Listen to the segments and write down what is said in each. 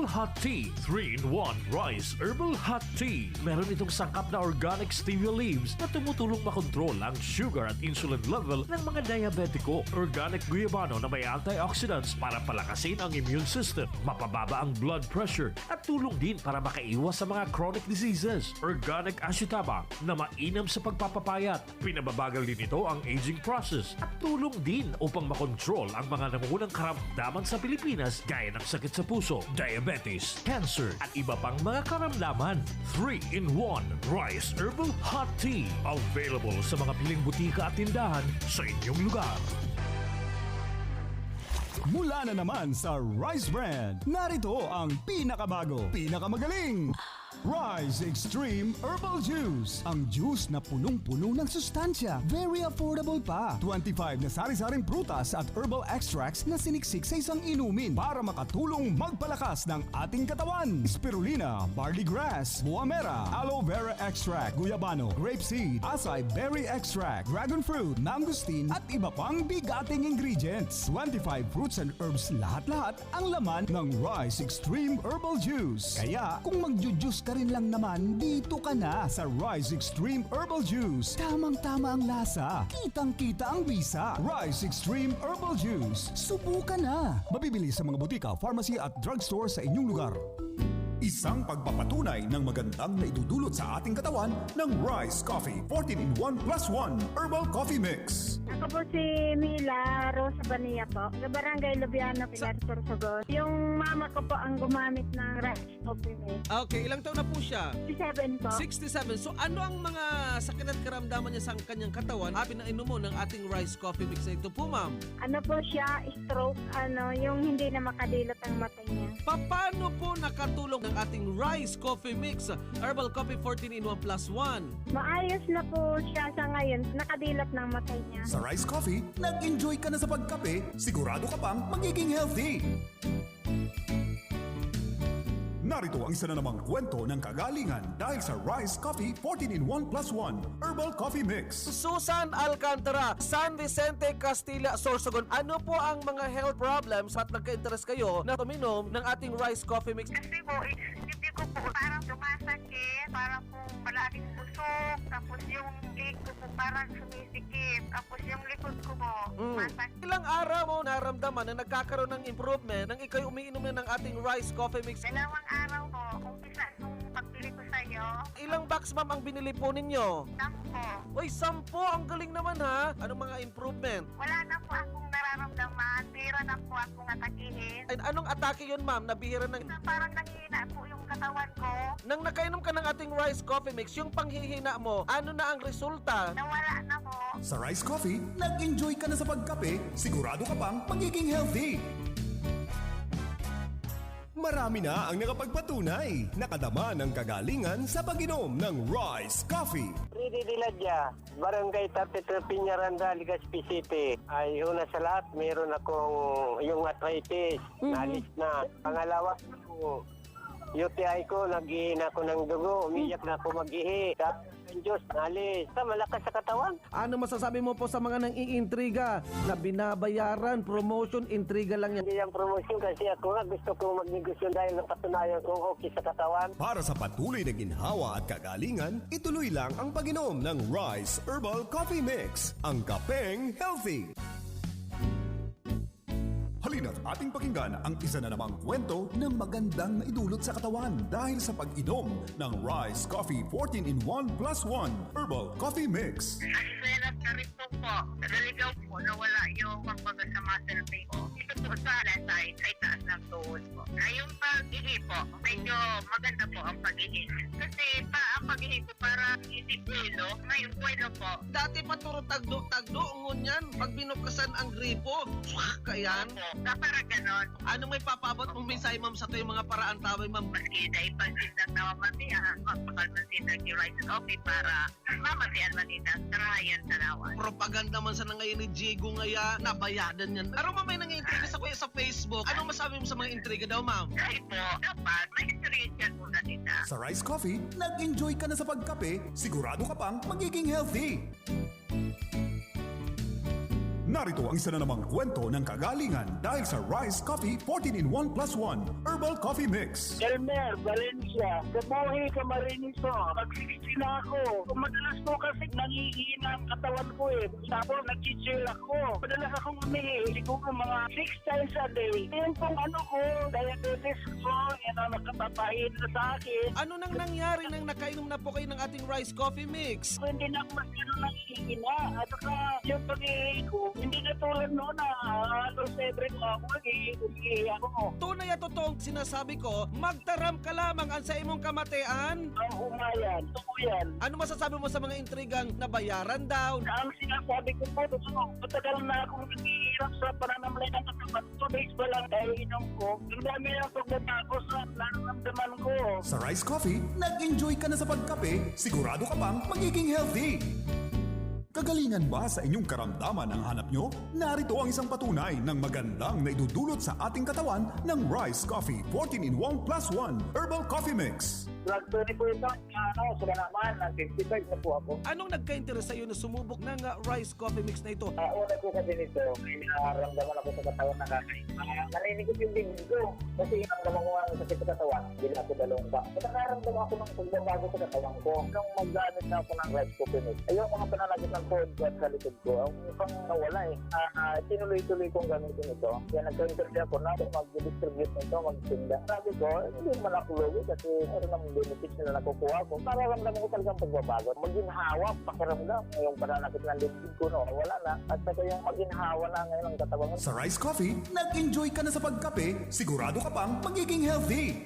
Herbal Hot Tea 3-in-1 Rice Herbal Hot Tea. Meron itong sangkap na organic stevia leaves na tumutulong makontrol ang sugar at insulin level ng mga diabetiko. Organic guyabano na may antioxidants para palakasin ang immune system, mapababa ang blood pressure at tulong din para makaiwas sa mga chronic diseases. Organic ashitaba na mainam sa pagpapapayat. Pinababagal din ito ang aging process at tulong din upang makontrol ang mga nangungunang karamdaman sa Pilipinas gaya ng sakit sa puso, diabetes, cancer at iba pang mga karamdaman. 3-in-1 Rice Herbal Hot Tea. Available sa mga piling butika at tindahan sa inyong lugar. Mula na naman sa Rice Brand, narito ang pinakabago, pinakamagaling Rice Extreme Herbal Juice. Ang juice na punong-puno ng sustansya. Very affordable pa. 25 na sari-saring prutas at herbal extracts na siniksik sa isang inumin para makatulong magpalakas ng ating katawan. Spirulina, barley grass, buwa mera, aloe vera extract, guyabano, grapeseed, acai berry extract, dragon fruit, mangosteen at iba pang bigating ingredients. 25 fruits and herbs lahat-lahat ang laman ng Rice Extreme Herbal Juice. Kaya kung magjujuice ka rin lang naman, dito ka na sa Rice Extreme Herbal Juice. Tamang-tama ang lasa, kitang-kita ang bisa. Rice Extreme Herbal Juice. Subukan na. Mabibili sa mga butika, pharmacy at drugstore sa inyong lugar. Isang pagpapatunay ng magandang na idudulot sa ating katawan ng Rice Coffee 14-in-1 plus 1 Herbal Coffee Mix. Ako po si Mila Rosa Bania po, sa Barangay Lubiano, Pilar, Sorsogon. Yung mama ko po ang gumamit ng Rice Coffee Mix. Okay, ilang taon na po siya? 67 po. 67. So ano ang mga sakit at karamdaman niya sa kanyang katawan habang nainom mo ng ating Rice Coffee Mix na ito po, ma'am? Ano po siya, stroke, yung hindi na makadilot ang mata niya. Paano po nakatulong ng ating Rice Coffee Mix Herbal Coffee 14-in-1 plus 1? Maayos na po siya sa ngayon, nakadilot ng mata niya. Sa Rice Coffee, nag-enjoy ka na sa pagkape, sigurado ka pang magiging healthy. Narito ang isa na namang kwento ng kagalingan dahil sa Rice Coffee 14-in-1 plus 1 Herbal Coffee Mix. Susan Alcantara, San Vicente, Castilla, Sorsogon. Ano po ang mga health problems at nagka-interest kayo na tuminom ng ating Rice Coffee Mix? Kasi po, hindi ko po parang sumasakit, parang po palaging busog, tapos yung leg ko po parang sumisikip, tapos yung likod ko po masakit. Ilang araw mo naramdaman na nagkakaroon ng improvement nang ikaw'y umiinom na ng ating Rice Coffee Mix? Dalawang araw po, umpisa nung pagbili ko sa'yo. Ilang box, ma'am, ang binili po ninyo? 10. Uy, 10! Ang galing naman, ha? Anong mga improvement? Wala na po akong nararamdaman, bira na po akong atakihin. Ay, anong atake yun, ma'am? Nabihira ng... Parang nanghihina po yung katawan ko. Nang nakainom ka ng ating Rice Coffee Mix, yung panghihina mo, ano na ang resulta? Nawala na po. Sa Rice Coffee, nag-enjoy ka na sa pagkape, sigurado ka pang magiging healthy. Marami na ang nakapagpatunay, nakadama ng kagalingan sa pag-inom ng Rice Coffee. Ridi Diladya, Barangay 33 Piñaranda, Legazpi City. Ay, una sa lahat, meron akong yung arthritis, nalis na. Pangalawa, UTI ko, nag-ihina ko ng dugo, umiyak na ako mag-ihi. Tapos ang Diyos, nalis. Malakas sa katawan. Ano masasabi mo po sa mga nang-iintriga na binabayaran, promotion, intriga lang yan? Hindi yung promotion kasi ako nga gusto ko magnegosyo dahil napatunayan kong okay sa katawan. Para sa patuloy na ginhawa at kagalingan, ituloy lang ang pag-inom ng Rice Herbal Coffee Mix, ang kapeng healthy. Halina't ating pakinggan ang isa na namang kwento ng magandang naidulot sa katawan dahil sa pag-inom ng Rice Coffee 14-in-1 plus 1 Herbal Coffee Mix. Hirap na rin po po. Naligaw po, nawala yung pagbaga sa muscle pain ko. Ito po sa side, ay taas ng tuhod po. Ay yung pag-ihi po, medyo maganda po ang pag-ihi. Kasi ang pag-ihi po para hindi buwelo, may buwelo po. Dati paturo tagdo, ngunyan, pag binukasan ang gripo, kayan. Para ganon. Ano may papabot mong mensahe, ma'am, sa tayo mga paraan taway, ma'am? Maski na ipagsindag na mamatihan, magpakagmansindag yung Rice Coffee para mamatihan manitang tarayan talawan. Propaganda man sa nangayon ni Jigo ngaya, nabayadan yan. Pero ma'am, may nangintriga sa kuya sa Facebook. Anong masabi mo sa mga intriga daw, ma'am? Kahit po, dapat may experience yan muna nila. Sa Rice Coffee, nag-enjoy ka na sa pagkape, sigurado ka pang magiging healthy. Narito ang isa na namang kwento ng kagalingan dahil sa Rice Coffee 14-in-1 plus 1 Herbal Coffee Mix. Elmer, Valencia, Kabuhi, Camarines po. Mag-60 na ako. Madalas po kasi nangihina ang katawan ko eh. Tapos nag-chill ako. Madalas akong umihi. Siguro mga 6 times a day. Yan pong ko, diabetes ko. Yan ang nakatapahin na sa akin. Ano nang nangyari nang nakainom na po kayo ng ating Rice Coffee Mix? So, hindi na ako masyado nangihina. At saka yung pag-ihi ko, hindi na tulad noon na halos every ako nag-ihi ako. Tunay at totoong sinasabi ko, magtaram ka lamang ang sa imong kamatean. Ang umayan, tukuyan. Ano masasabi mo sa mga intrigang nabayaran daw? Ang sinasabi ko po, matagal na akong naghihirap sa pananamlay ng katawan. 2 days ba lang dahil inom ko? Ang dami ng pagbabago sa nararamdaman ko. Sa Rice Coffee, nag-enjoy ka na sa pagkape, sigurado ka bang magiging healthy. Kagalingan ba sa inyong karamdaman ang hanap nyo? Narito ang isang patunay ng magandang na idudulot sa ating katawan ng Rice Coffee 14-in-1 plus 1 Herbal Coffee Mix. Drug 20 po ito, sila naman, 55 na po ako. Anong nagka-interest sa iyo na sumubok ng Rice Coffee Mix na ito? Una po kasi nito, may nararamdaman ako sa katawan na kakain. Naninikot yung bingin ko. Kasi naramdaman ko ang sakit sa katawan, bila ako dalawang ba. At nakaramdaman ako ng pagbabago sa katawan ko. Nung maggamit na ako ng Rice Coffee Mix, ayaw mga panalagit ng phone ko at sa likod ko. Ang mukhang nawala eh. Tinuloy-tuloy kong gamitin ito. Kaya nagka-interview ako na kung mag-distribute nito, mag-tinda. Sabi ko, hindi man ako luwi kasi meron naman benefits na nakukuha ko. Nararamdaman ko talagang pagbabago. Maginhawa, pakiramdam. Yung pananakit ng lipid ko, no, wala na. At saka yung maginhawa na ngayon ang katawan ko. Sa Rice Coffee, nag-enjoy ka na sa pagkape, sigurado ka pang magiging healthy.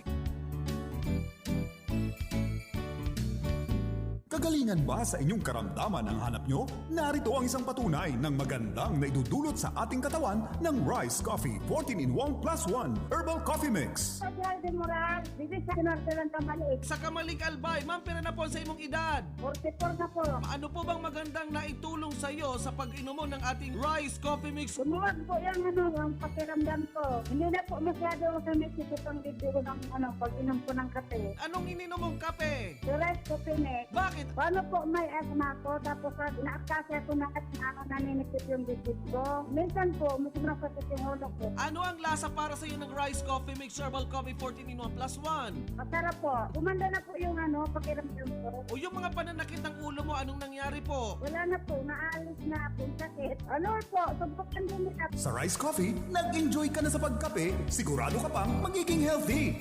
Kagalingan ba sa inyong karamdaman ang hanap nyo? Narito ang isang patunay ng magandang na idudulot sa ating katawan ng Rice Coffee 14-in-1 plus 1 Herbal Coffee Mix. Sadyal de Moral, dito sa Kinartelan Kamalik. Sa Kamalig Albay, ma'am, pera na po sa imong edad. 44 na po. Ano po bang magandang naitulong sa iyo sa pag-inom mo ng ating Rice Coffee Mix? Lumuwag po yung ang pakiramdam ko. Hindi na po masyado sa mesito pang video ko ng pag-inom ko ng kape. Anong ininom mong kape? The Rice Coffee Mix. Bakit? Paano po may asma ko, tapos inaakasya ko na at naninipit yung bibig ko. Minsan po, mukhang sakit yung ulo ko. Ano ang lasa para sa iyo ng Rice Coffee Mix Herbal Coffee 14-in-1 plus 1? Masarap po. Gumanda na po yung pakiramdam ko. O yung mga pananakit ng ulo mo, anong nangyari po? Wala na po, naalis na po yung sakit. Ano po, subukan din nila. Sa Rice Coffee, nag-enjoy ka na sa pagkape, sigurado ka pang magiging healthy.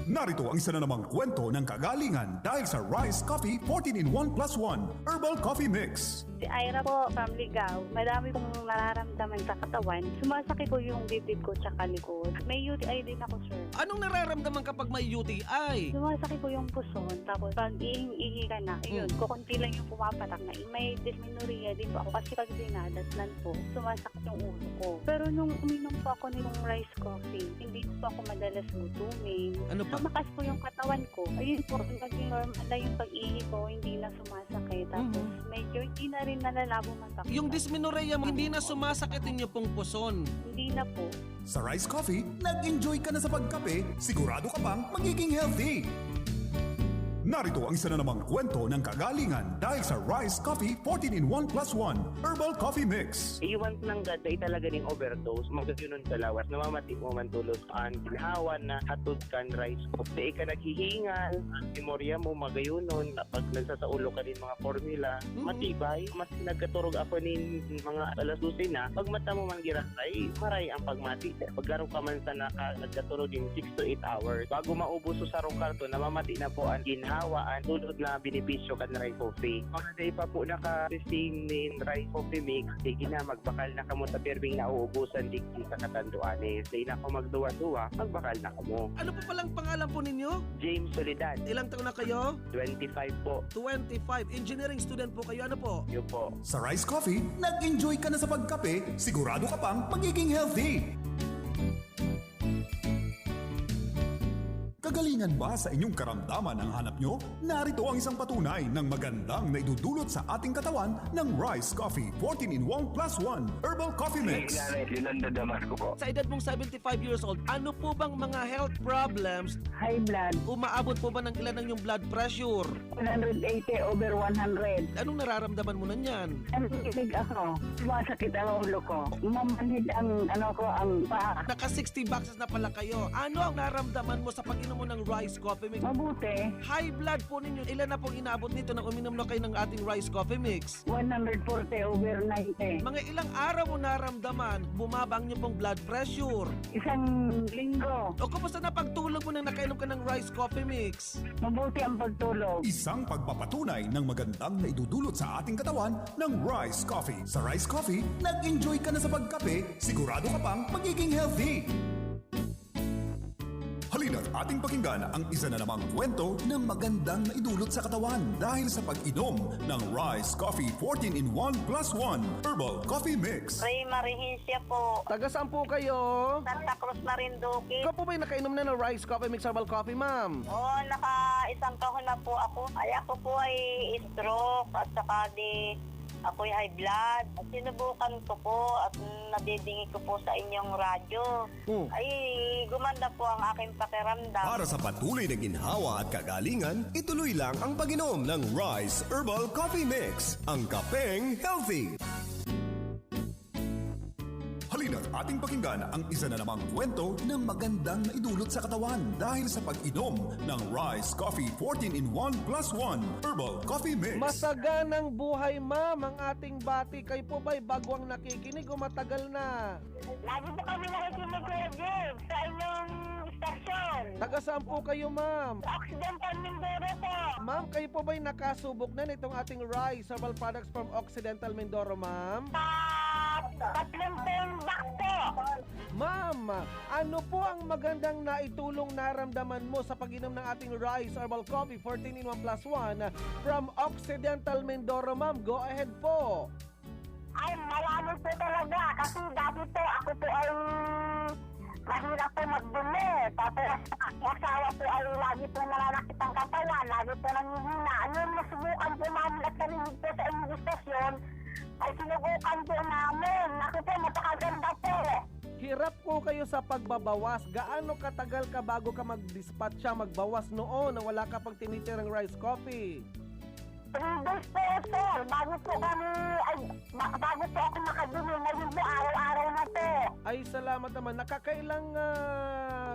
Narito ang isa na namang kwento ng kagalingan dahil sa Rice Coffee 14-in-1 plus 1 Herbal Coffee Mix. Si Ira po from Ligao. Madami pong nararamdaman sa katawan. Sumasakit po yung bibig ko tsaka likod. May UTI din ako, sir. Anong nararamdaman kapag may UTI? Sumasakit po yung puson. Tapos pag ihing-ihi ka na, ayun, kukunti lang yung pumapatak na. May dysmenorrhea din po ako kasi pag dinadatnan po, sumasakit yung ulo ko. Pero nung uminom po ako nitong rice coffee, hindi po ako madalas gutumin. Ano pa? Lumakas po yung katawan ko. Ayun po, naging normal na yung pag-ihi ko, hindi na sumasakit. Tapos medyo hindi na rin nalalabo mata. Yung dysmenorrhea mo, hindi na sumasakit inyo pong puson. Hindi na po. Sa Rice Coffee, nag-enjoy ka na sa pagkape, sigurado ka pang magiging healthy. Narito ang isa na namang kwento ng kagalingan dahil sa Rice Coffee 14-in-1 plus 1 Herbal Coffee Mix. Iwan ng gata ay talaga ng overdose, magkasunon sa lawas, namamati mo man tulos ang ginahawan na hatod kan rice coffee. Ka naghihingal, ang memorya mo magayunon, pag nagsasaulo ka din mga formula, matibay, mas nagkaturog ako nin mga alas 12 na, pag mata mo man girasay, maray ang pagmati. Pagkaro ka man sa nagkaturog din 6 to 8 hours. Bago maubos sa sarong karton, namamati na po ang ginhawaan, tulad na benepisyo kan rice coffee. Kung naday pa po naka-testing nin rice coffee mix, sige na, magbakal na kamo sa pirbing na uubusan digdi sa katanduanes. Day na ako magduwa-duwa, magbakal na kamo. Ano po palang pangalan po ninyo? James Soledad, Ilang taon na kayo? 25 po. 25. Engineering student po kayo. Ano po? Yun po. Sa Rice Coffee, nag-enjoy ka na sa pagkape, sigurado ka pang magiging healthy. Kagalingan ba sa inyong karamdaman ang hanap nyo? Narito ang isang patunay ng magandang na idudulot sa ating katawan ng Rice Coffee 14-in-1 plus 1 Herbal Coffee Mix. Yun ang dadamas ko po. Sa edad mong 75 years old, ano po bang mga health problems? High blood, Umaabot po ba ng ilan ng yung blood pressure? 180/100. Anong nararamdaman mo na niyan? Nanginig ako. Sumasakit ang ulo ko. Mamanhid ang ang paa. Naka 60 boxes na pala kayo. Ano ang nararamdaman mo sa pag-inom mo ng Rice Coffee Mix? Mabuti. High blood po ninyo. Ilan na pong inaabot nito nang uminom na kayo ng ating Rice Coffee Mix? 140/90. Mga ilang araw mo naramdaman, bumabang niyo pong blood pressure. Isang linggo. O kumusta na pagtulog mo nang nakainom ka ng Rice Coffee Mix? Mabuti ang pagtulog. Isang pagpapatunay ng magandang na idudulot sa ating katawan ng Rice Coffee. Sa Rice Coffee, nag-enjoy ka na sa pagkape, sigurado ka pang magiging healthy. Halina't ating pakinggan ang isa na namang kwento ng magandang na idulot sa katawan dahil sa pag-inom ng Rice Coffee 14-in-1 plus 1 Herbal Coffee Mix. Ray Marihincia po. Taga saan po kayo? Santa Cruz, Marinduque. Ikaw po ba'y nakainom na ng Rice Coffee Mix Herbal Coffee, ma'am? Oo, naka-isang taon na po ako. Ay, ako po ay stroke at saka ako'y high blood. At sinubukan ko po at nadidingi ko po sa inyong radyo. Ay, gumanda po ang aking pakiramdam. Para sa patuloy na ginhawa at kagalingan, ituloy lang ang pag-inom ng Rice Herbal Coffee Mix, ang kapeng healthy. Halina't ating pakinggan ang isa na namang kwento ng magandang na idulot sa katawan dahil sa pag-inom ng Rice Coffee 14-in-1 plus 1 Herbal Coffee Mix. Masaganang buhay, ma'am, ang ating bati. Kayo po ba'y bagwang nakikinig o matagal na? Lagi po kami nakikinig, Kuya Jim, sa inyong stasyon. Taga saan po kayo, ma'am? Occidental Mindoro po. Ma'am, kayo po ba'y nakasubok na nitong ating Rice Herbal Products from Occidental Mindoro, ma'am? Tatlong box po. Ma'am, ano po ang magandang naitulong naramdaman mo sa pag-inom ng ating Rice Herbal Coffee 14-in-1 plus 1 from Occidental Mindoro, ma'am? Go ahead po. Ay, marami po talaga. Kasi dati po, ako po ay mahirap po magdumi. Tapos, ang asawa po ay lagi po nalalakit ang katawan. Lagi po nanghihina. Yung nasubukan po namin at narinig po sa inyong stasyon, ay sinubukan po namin. Ako po, napakaganda po. Hirap po kayo sa pagbabawas. Gaano katagal ka bago ka mag-dispatcha, magbawas noon na wala ka pang tinitirang rice coffee? 3 days po, sir. Bago po ako makadumi. Ngayon po, araw-araw na po. Ay, salamat naman. Nakakailang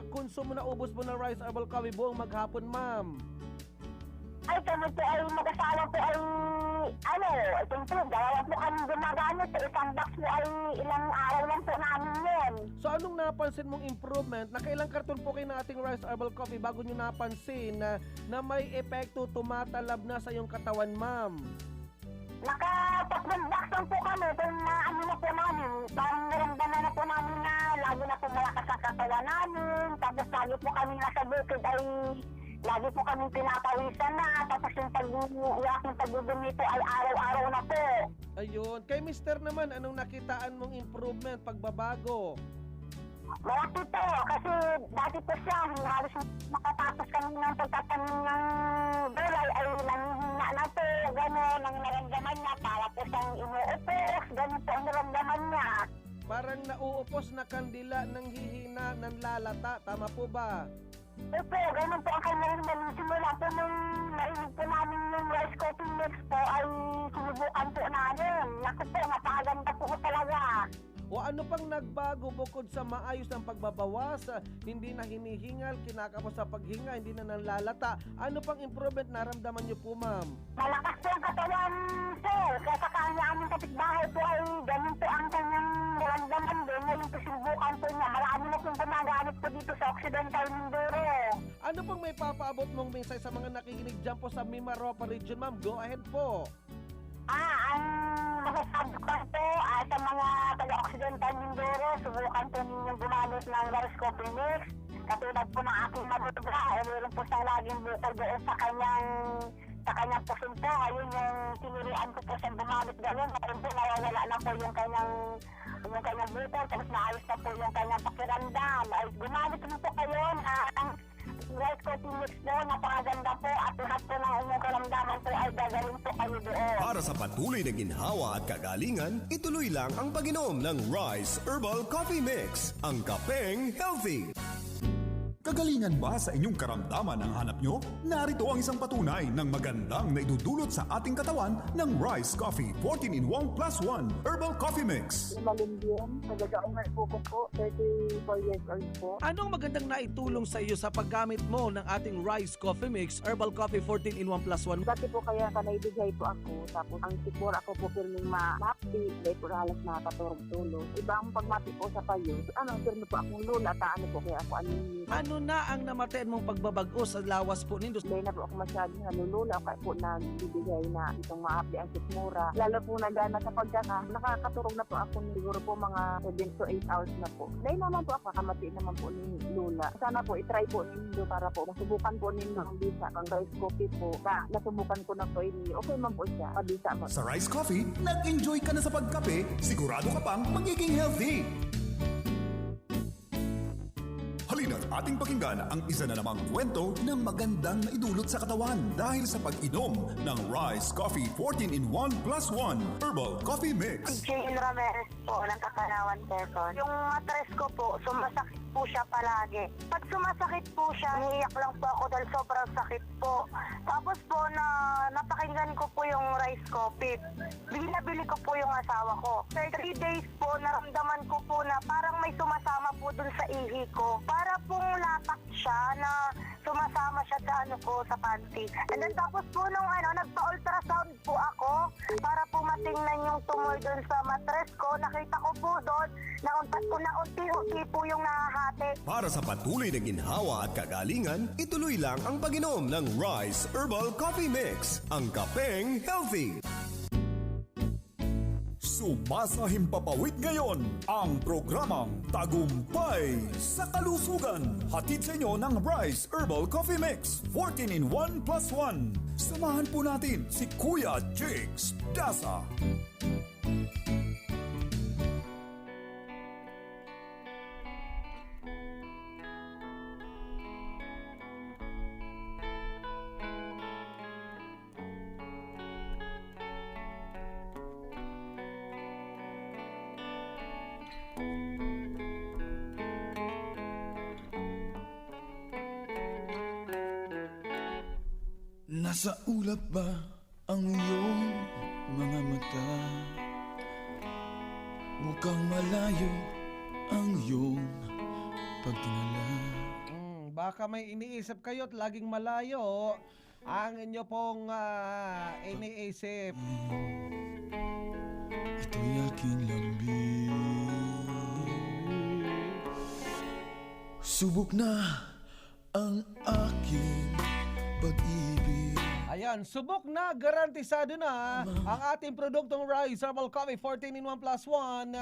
konsumo na ubos mo ng Rice Herbal Coffee buong maghapon, ma'am? Ay, kami po ay mag-asawa po ay, siyempre, dalawa po kami gumagamit. Sa isang box po ay ilang araw lang po namin yun. So, anong napansin mong improvement? Nakailang karton po kayo ng ating Rice Herbal Coffee bago nyo napansin na may epekto tumatalab na sa iyong katawan, ma'am? Naka-tatlong box lang po kami. Kung na po namin, parang naramdaman na po namin na lagi na po malakas sa katawan namin. Tapos lagi po kami nasa bukid ay lagi po kami pinapawisan na. Tapos yung pagdudumi po ay araw-araw na po. Ayun. Kay Mister naman, anong nakitaan mong improvement, pagbabago? Malaki po. Kasi dati po siya, halos makatapos kami ng pagtatanim ng gulay ay nanghihina na po. Gano'n ang naramdaman niya. Para po siyang inuupos. Gano'n po ang naramdaman niya. Parang nauupos na kandila ng hihina ng lalata. Tama po ba? Opo, ganun po ang kanyang simula po nung narinig po namin yung Rice Coffee Mix po ay sinubukan po namin. Naku po, napakaganda po talaga. O ano pang nagbago bukod sa maayos ng pagbabawas, hindi na hinihingal, kinakapos sa paghinga, hindi na nanlalata. Ano pang improvement naramdaman niyo po, ma'am? Malakas po ang katawan, sir. Kaya sa kanya aming kapitbahay po ay ganun po ang kanyang naramdaman din. Ngayon po sinubukan po niya. Marami na pong gumagamit po dito sa Occidental Mindoro. Ano pang may papaabot mong mensahe sa mga nakikinig dyan po sa Mimaropa region, ma'am? Go ahead po. Ang masasabi ko po sa mga taga-Occidental Mindoro, subukan po ninyong gumamit ng Rice Coffee Mix. Katulad po ng aking mabuga, meron po siyang laging bukal doon sa kanyang pusin po. Ayun yung tinirian ko po siyang gumamit gano'n. Ayun po, nawawala na po yung kanyang bukal. Tapos naayos na po yung kanyang pakiramdam. Ay, gumamit mo po kayo ang Rice napakaganda po at lahat po ng inyong karamdaman po ay gagaling po kayo doon. Para sa patuloy na ginhawa at kagalingan, ituloy lang ang pag-inom ng Rice Herbal Coffee Mix, ang kapeng healthy. Kagalingan ba sa inyong karamdaman ang hanap nyo? Narito ang isang patunay ng magandang na idudulot sa ating katawan ng Rice Coffee 14-in-1 plus 1 Herbal Coffee Mix. Malimbiyan, nagagaungan po ko po, 34 years old po. Anong magandang naitulong sa iyo sa paggamit mo ng ating Rice Coffee Mix, Herbal Coffee 14-in-1 plus 1? Dati po kaya naibigay po ako, tapos ang sipor ako po pirming ma-mapti, dahil po halos nakaturog-tulog. Iba ang pagmati po sa payo, pirmi po akong lula, taano po kaya ako anini. Ano na ang namatayan mong pagbabago sa lawas po nindo? Dahil na po ako masyadong nalulula, kaya po nagbibigay na itong ma-apli ang sikmura. Lalo po nagana sa pagkaka, nakakaturog na po ako siguro po mga 7 to 8 hours na po. Dahil naman po ako, kamati naman po ni Lula. Sana po, itry po ninyo para po masubukan po ninyo ang bisa, ang rice coffee po. Nasubukan ko na po ini, okay man po siya, pabisa mo. Sa Rice Coffee, nag-enjoy ka na sa pagkape, sigurado ka pang magiging healthy. Halina't ating pakinggan ang isa na namang kwento ng magandang naidulot sa katawan dahil sa pag-inom ng Rice Coffee 14-in-1 plus 1 Herbal Coffee Mix. Jane Ramirez po, ng Kakanawan, Quezon. Yung matres ko po, sumasakit po siya palagi. Pag sumasakit po siya, niiyak lang po ako dahil sobrang sakit po. Tapos po, napakinggan ko po yung rice coffee. Binabili ko po yung asawa ko. After 3 days po, naramdaman ko po na parang may sumasama po dun sa ihi ko. Para pong lapak siya na sumasama siya sa sa panty. And then tapos po nung nagpa-ultrasound po ako para po matingnan yung tumor dun sa matres ko. Nakita ko po doon na unti-unti po yung nahahati. Para sa patuloy na ginhawa at kagalingan, ituloy lang ang pag-inom ng Rice Herbal Coffee Mix, ang kapeng healthy. Sumasahimpapawid ngayon ang programang Tagumpay sa Kalusugan. Hatid sa inyo ng Rice Herbal Coffee Mix 14-in-1 plus 1. Samahan po natin si Kuya Jigs Dasa. Nasa ulap ba ang iyong mga mata? Mukhang malayo ang iyong pagtingala. Baka may iniisip kayo at laging malayo ang inyo pong iniisip. Ito'y aking lambing. Subok na ang aking pag-ibig. Ayan, subok na, garantisado na ang ating produktong Rice Herbal Coffee 14-in-1 plus 1.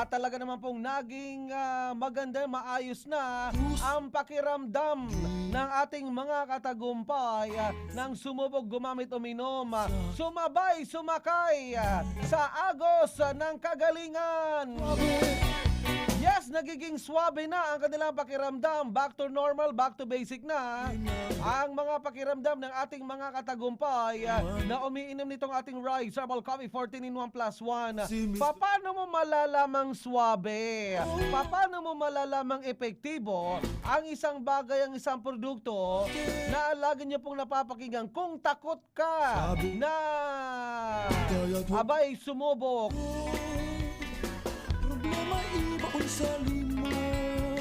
Talaga naman pong naging maganda, maayos na ang pakiramdam ng ating mga katagumpay nang sumubok gumamit uminom. Sumabay, sumakay sa agos ng kagalingan. Yes, nagiging swabe na ang kanilang pakiramdam. Back to normal, back to basic na ang mga pakiramdam ng ating mga katagumpay na umiinom nitong ating Rice Herbal Coffee 14-in-1 plus 1. Paano mo malalamang swabe? Paano mo malalamang epektibo ang isang bagay, ang isang produkto na lagi niyo pong napapakinggan kung takot ka na abay sumubok?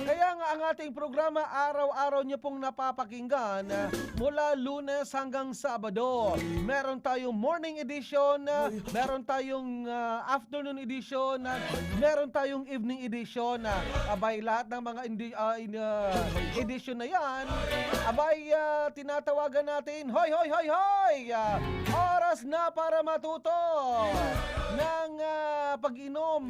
Kaya nga ang ating programa araw-araw niyo pong napapakinggan mula Lunes hanggang Sabado. Meron tayong morning edition, meron tayong afternoon edition, meron tayong evening edition. Abay lahat ng mga edition na yan, abay tinatawagan natin, hoy hoy hoy hoy! Oras na para matuto ng pag-inom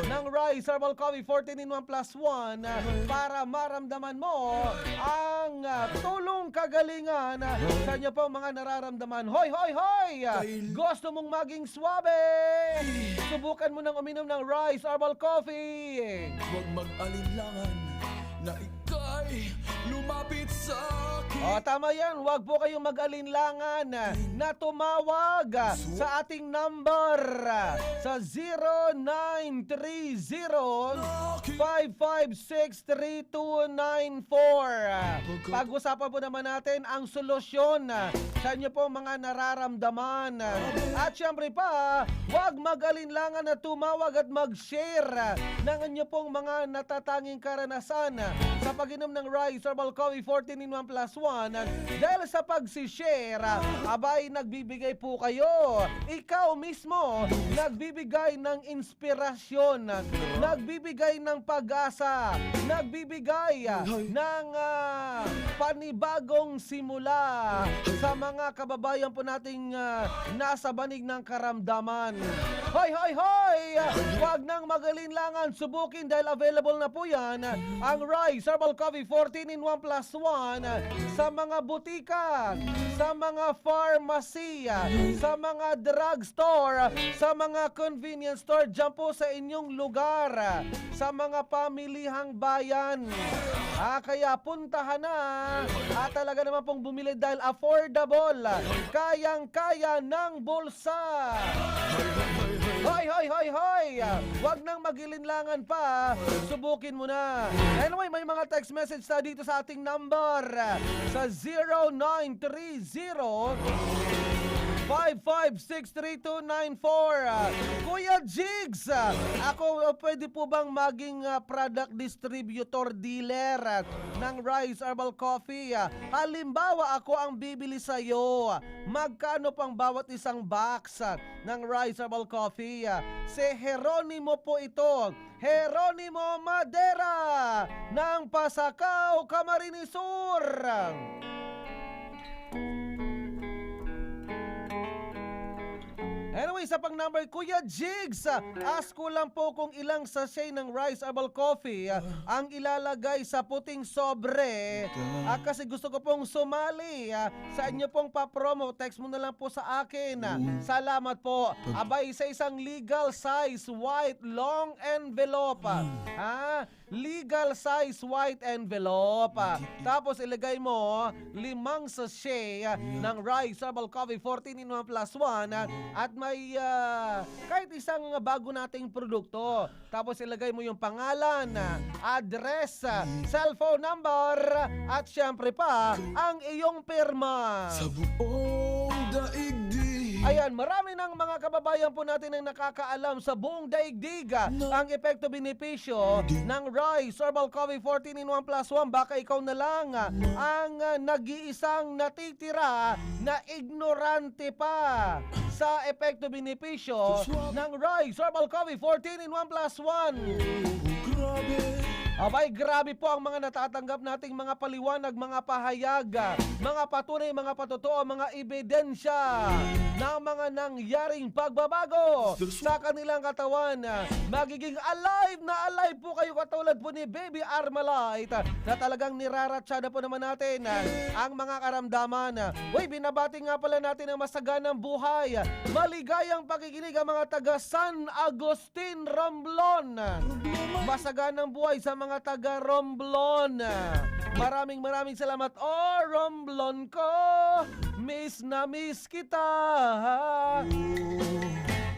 ng Rice Herbal Coffee 14-in-1 plus 1 para maramdaman mo ang tulong kagalingan sa inyo po mga nararamdaman. Hoy, hoy, hoy! Gusto mong maging swabe? Subukan mo nang uminom ng Rice Herbal Coffee. Huwag mag-alinlangan na ika'y lumapit sa akin. Tama yan, huwag po kayong mag-alinlangan na tumawag sa ating number sa 0930-556-3294. Pag-usapan po naman natin ang solusyon sa inyo po mga nararamdaman. At syempre pa, huwag mag-alinlangan na tumawag at mag-share ng inyo pong mga natatanging karanasan sa pag-inom ng Rise Herbal Coffee 14 in 1 plus 1. Dahil sa pag-share, abay nagbibigay po kayo. Ikaw mismo nagbibigay ng inspirasyon, nagbibigay ng pag-asa, nagbibigay ng panibagong simula sa mga kababayan po nating nasa banig ng karamdaman. Hoy, hoy, hoy! Huwag nang magalinlangan, subukin dahil available na po yan ang Rise Herbal Coffee 14 in 1 plus 1 sa mga butika, sa mga pharmacy, sa mga drugstore, sa mga convenience store, dyan po sa inyong lugar, sa mga pamilihang bayan. Kaya puntahan na at talaga naman pong bumili dahil affordable, kayang-kaya ng bulsa. Hoy, hoy, hoy, hoy! Huwag nang magilinlangan pa. Subukin mo na. Anyway, may mga text message na dito sa ating number sa 0930-556-3294. Kuya Jigs, ako pwede po bang maging product distributor dealer ng Rise Herbal Coffee? Halimbawa, ako ang bibili sa'yo. Magkano pang bawat isang box ng Rise Herbal Coffee? Si Jeronimo po ito. Jeronimo Madera ng Pasacao, Camarines Sur. Anyway, sa pang-number, Kuya Jigs, ask ko lang po kung ilang sachet ng Rise Herbal Coffee ang ilalagay sa puting sobre. Kasi gusto ko pong sumali sa inyo pong papromo. Text mo na lang po sa akin. Salamat po. Abay, sa isang legal size white long envelope. Legal size white envelope. Tapos ilagay mo 5 sachet ng Rise Herbal Coffee 14 in 1 plus 1 at may kahit isang bago nating produkto. Tapos ilagay mo yung pangalan, address, cellphone number, at syempre pa ang iyong pirma. Sa buong daigdig. Ayan, marami ng mga kababayan po natin ang nakakaalam sa buong daigdig ang epekto benepisyo ng Rise Herbal Coffee 14 in 1 plus 1. Baka ikaw na lang ang nag-iisang natitira na ignorante pa sa epekto benepisyo ng Rise Herbal Coffee 14 in 1 plus 1. Grabe. Abay, grabe po ang mga natatanggap nating mga paliwanag, mga pahayag, mga patunay, mga patotoo, mga ebidensya ng mga nangyaring pagbabago sa kanilang katawan. Magiging alive na alive po kayo katulad po ni Baby Armalite na talagang niraratsa na po naman natin ang mga karamdaman. Uy, binabati nga pala natin ang masaganang buhay. Maligayang pakikinig ang mga taga San Agustin, Romblon. Masaganang buhay sa mga taga Romblon. Maraming salamat. Oh, Romblon ko, miss na miss kita.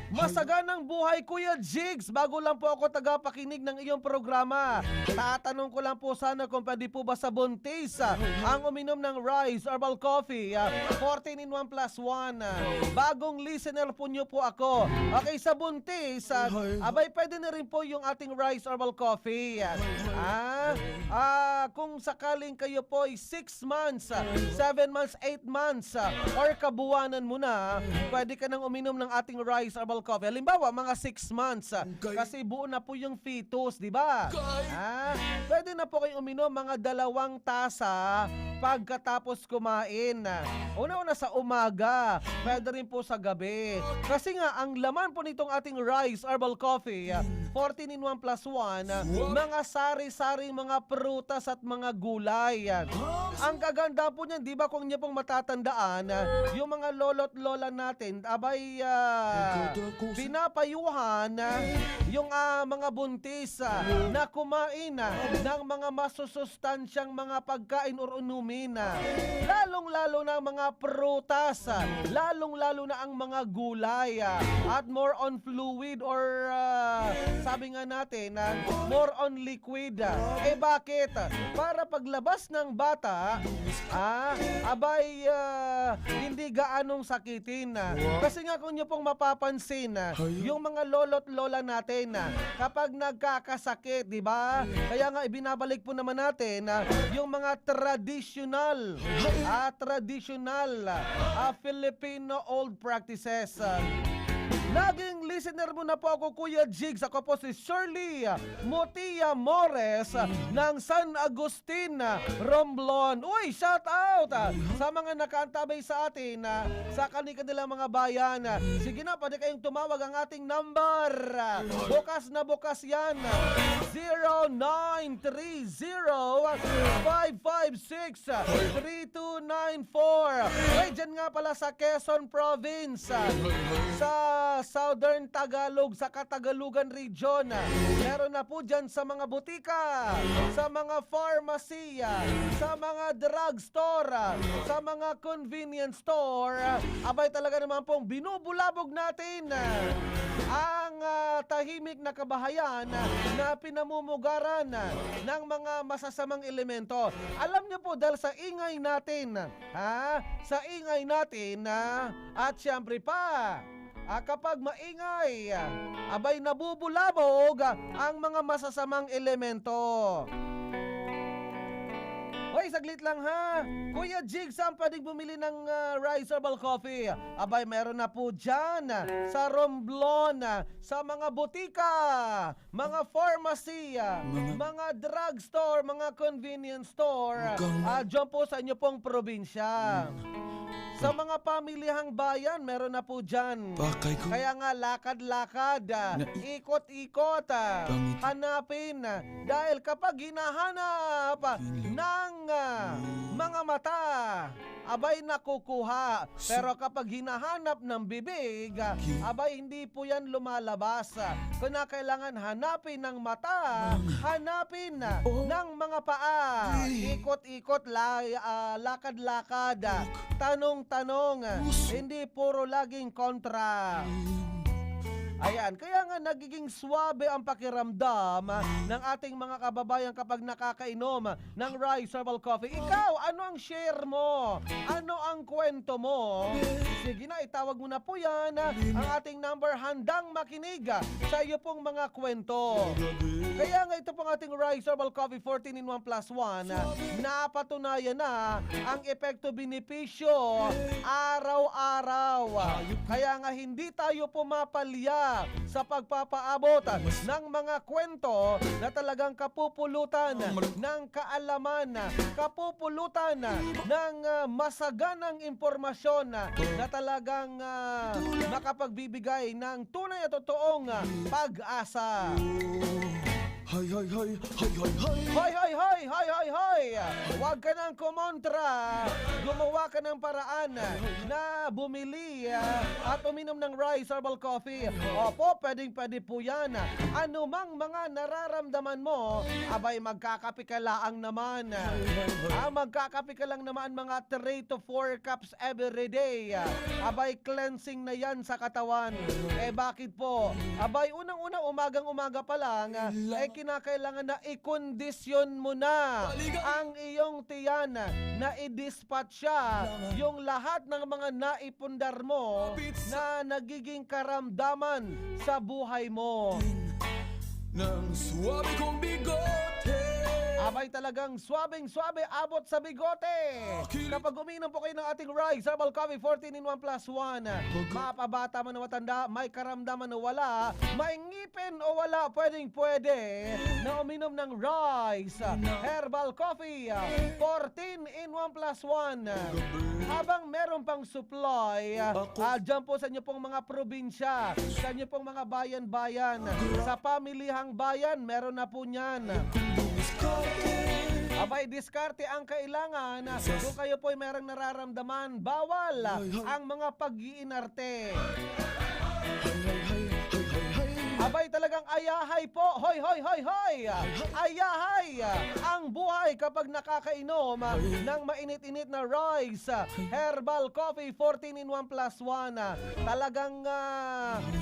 Masaganang buhay, Kuya Jigs. Bago lang po ako tagapakinig ng iyong programa. Tatanong ko lang po sana kung pwede po ba sa buntis ang uminom ng Rise Herbal Coffee 14 in 1 plus 1. Bagong listener po nyo po ako. Okay, sa buntis, abay pwede na rin po yung ating Rise Herbal Coffee. Kung sakaling kayo po ay 6 months, 7 months, 8 months, or kabuwanan mo na, pwede ka nang uminom ng ating Rise Herbal Coffee. Halimbawa, mga 6 months. Kasi buo na po yung fetus, di ba? Pwede na po kayong uminom mga 2 tasa pagkatapos kumain. Una-una sa umaga, pwede rin po sa gabi. Kasi nga, ang laman po nitong ating Rise Herbal Coffee 14 in 1 plus 1, mga sari-saring mga prutas at mga gulay. Ang kaganda po niyan, di ba kung niyo pong matatandaan, yung mga lolo't lola natin, abay pinapayuhan yung mga buntis na kumain ng mga masusustansyang mga pagkain or unumin. Lalong-lalo na ang mga prutas, lalong-lalo na ang mga gulay, at more on fluid or sabi nga natin, more on liquid. Bakit? Para paglabas ng bata, hindi gaanong sakitin. Kasi nga kung nyo pong mapapansin, yung mga lolo't lola natin, kapag nagkakasakit, di ba? Kaya nga ibinabalik po naman natin yung mga traditional Filipino old practices. Laging listener mo na po ako, Kuya Jigs. Ako po si Shirley Motia Mores ng San Agustin, Romblon. Uy, shout out sa mga nakaantabay sa atin sa kanilang mga bayan. Sige na, pwede kayong tumawag. Ang ating number, bukas na bukas yan, 0930-556-3294. Ay, dyan nga pala sa Quezon Province, sa Southern Tagalog, sa Katagalugan Region. Meron na po dyan sa mga butika, sa mga pharmacy, sa mga drugstore, sa mga convenience store. Abay talaga naman pong binubulabog natin ang tahimik na kabahayan na pinamumugaran ng mga masasamang elemento. Alam niyo po, dahil sa ingay natin, at syempre pa, kapag maingay, abay nabubulabog ang mga masasamang elemento. Hoy, saglit lang ha. Kuya Jigs, saan pwedeng bumili ng Rise Herbal Coffee? Abay, meron na po dyan sa Romblon, sa mga butika, mga pharmacy, mga drugstore, mga convenience store, dyan po sa inyo pong probinsya. Sa mga pamilihang bayan, meron na po dyan. Kaya nga, lakad-lakad, ikot-ikot, hanapin. Dahil kapag hinahanap ng mga mata, abay nakukuha. Pero kapag hinahanap ng bibig, abay hindi po yan lumalabas. Kaya kailangan hanapin ng mata, hanapin ng mga paa. Ikot-ikot, lakad-lakad, tanong-tanong, hindi puro laging kontra. Ayan, kaya nga nagiging swabe ang pakiramdam ng ating mga kababayan kapag nakakainom ng Rise Herbal Coffee. Ikaw, ano ang share mo? Ano ang kwento mo? Sige na, itawag mo na po yan. Ang ating number, handang makinig sa iyo pong mga kwento. Kaya nga ito pong ating Rise Herbal Coffee 14 in 1 plus 1, napatunayan na ang epekto benepisyo araw-araw. Kaya nga hindi tayo pumapalya sa pagpapaabot ng mga kwento na talagang kapupulutan ng kaalaman, kapupulutan ng masaganang impormasyon na talagang makapagbibigay ng tunay at totoong pag-asa. Hay, hay, hay, hay, hay, hay. Hoy, hoy, hoy, hoy, hoy, hoy. Huwag ka nang kumontra. Gumawa ka ng paraan na bumili at uminom ng Rise Herbal Coffee. Opo, pwede po yan. Ano mang mga nararamdaman mo, abay magkakape ka lang naman. Magkakape ka lang naman mga 3 to 4 cups every day. Abay cleansing na yan sa katawan. Bakit po? Abay unang-una, umagang-umaga pa lang, kinakailangan na i-kondisyon mo na ang iyong tiyan na i-dispatch siya yung lahat ng mga naipundar mo na nagiging karamdaman sa buhay mo. Ng suwabe kong bigote, Abay talagang swabing-swabe, abot sa bigote. Kapag uminom po kayo ng ating Rise Herbal Coffee 14 in 1 plus 1, mapabata man o matanda, may karamdaman o wala, may ngipin o wala, pwedeng-pwede na uminom ng Rise Herbal Coffee 14 in 1 plus 1. Habang meron pang supply, dyan po sa inyo pong mga probinsya, sa inyo pong mga bayan-bayan, sa pamilihang bayan, meron na po niyan. Abay, diskarte ang kailangan kung kayo po'y merong nararamdaman. Bawal ang mga pag-iinarte. Abay, talagang ayahay po. Hoy, hoy, hoy, hoy! Ayahay ang buhay kapag nakakainom ng mainit-init na Rise Herbal Coffee 14 in 1 plus 1. Talagang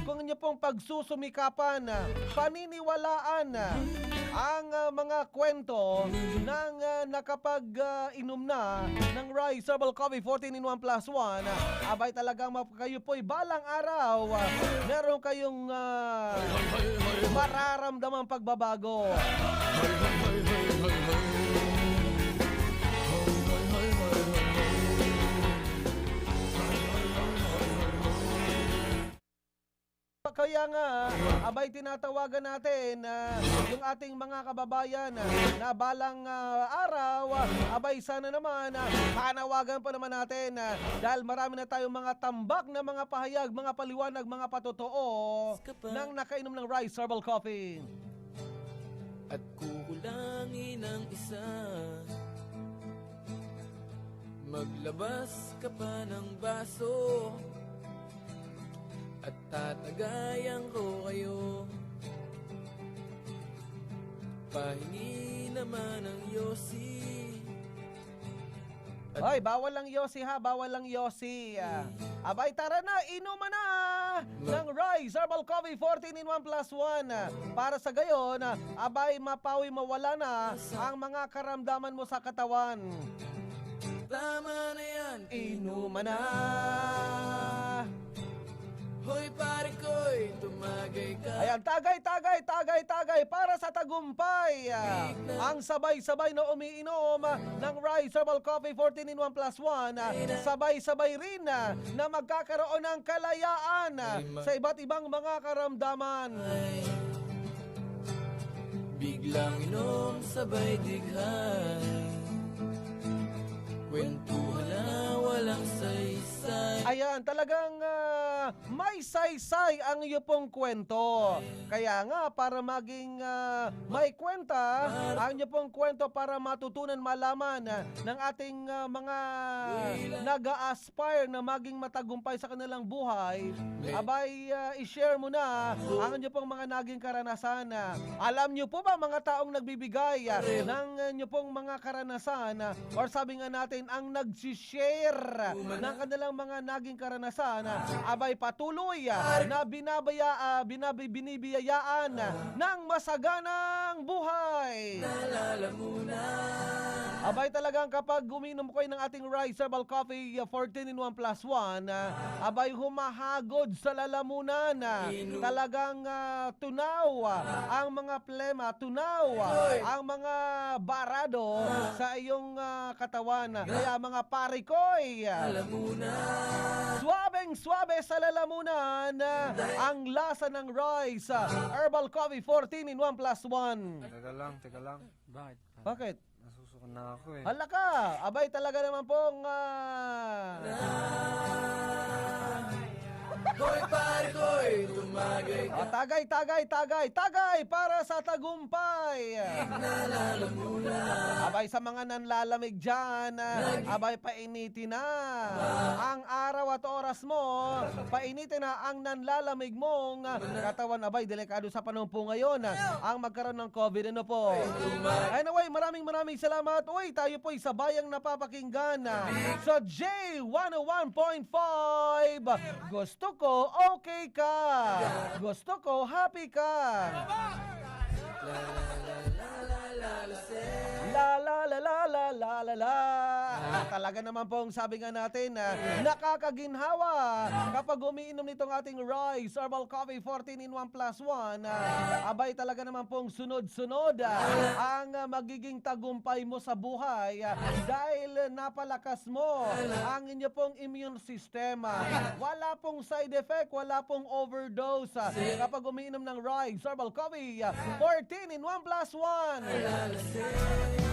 kung inyo pong pagsusumikapan, paniniwalaan ang mga kwento ng nakapag-inom na ng Rise Herbal Coffee 14 in 1 plus 1. Abay, talagang kayo po'y balang araw meron kayong mararamdamang pagbabago. Kaya nga, abay tinatawagan natin yung ating mga kababayan na balang araw, abay sana naman, panawagan pa naman natin dahil marami na tayong mga tambak na mga pahayag, mga paliwanag, mga patotoo ng nakainom ng Rise Herbal Coffee. At kukulangin ang isa, maglabas ka pa ng baso, at tatagayan ko kayo. Pahingi naman ang yosi. Ay, bawal lang yosi ha, bawal lang yosi. Abay, tara na, inuman na ng Rise Herbal Coffee 14 in 1 plus 1. Para sa gayon, abay, mapawi mawala na ang mga karamdaman mo sa katawan. Tama na yan, inuman na. Hoy pare ko'y tumagay ka. Ayan, tagay para sa tagumpay. Ang sabay-sabay na umiinom ng Rise Herbal Coffee 14 in 1 plus 1. Sabay-sabay rin na magkakaroon ng kalayaan sa iba't ibang mga karamdaman. Biglang inom sabay dighay, kwentuhan na walang saysay. Ayan, talagang may saysay ang iyo pong kwento. Kaya nga, para maging may kwenta, ang iyo pong kwento para matutunan, malaman ng ating mga nag-a-aspire na maging matagumpay sa kanilang buhay, abay, i-share mo na ang iyo pong mga naging karanasan. Alam niyo po ba mga taong nagbibigay ng inyo pong mga karanasan, or sabi nga natin, ang nag-share ng kanilang mga naging karanasan, abay patuloy na binibiyayaan ng masaganang buhay. Abay, talagang kapag uminom ko ng ating Rise Herbal Coffee 14 in 1 plus 1, abay humahagod sa lalamunan. Talagang tunaw ang mga plema, tunaw ang mga barado sa iyong katawan. Kaya mga pare ko'y swabeng-swabe sa lalamunan ang lasa ng Rise Herbal Coffee 14 in 1 plus 1. Teka lang. Bakit? Nasusukan na ako eh. Hala ka! Abay, talaga naman pong Hoy pare ko'y tumagay ka. Tagay para sa tagumpay. Abay, sa mga nanlalamig dyan, abay, painitin na ang araw at oras mo, painitin na ang nanlalamig mong katawan. Abay, delikado sa panahon po ngayon ang magkaroon ng COVID. Ano po? Anyway, maraming salamat. Uy, tayo po'y sabayang napapakinggan sa J101.5. Gusto ko okay ka. Gusto ko happy ka. La la la la la la la la. Talaga naman pong sabi nga natin nakakaginhawa kapag umiinom nitong ating Royce Herbal Coffee 14-in-1 plus 1. Abay talaga naman pong sunod-sunod ang magiging tagumpay mo sa buhay dahil napalakas mo ang inyo pong immune system. Wala pong side effect, wala pong overdose kapag umiinom ng Royce Herbal Coffee 14-in-1 plus 1.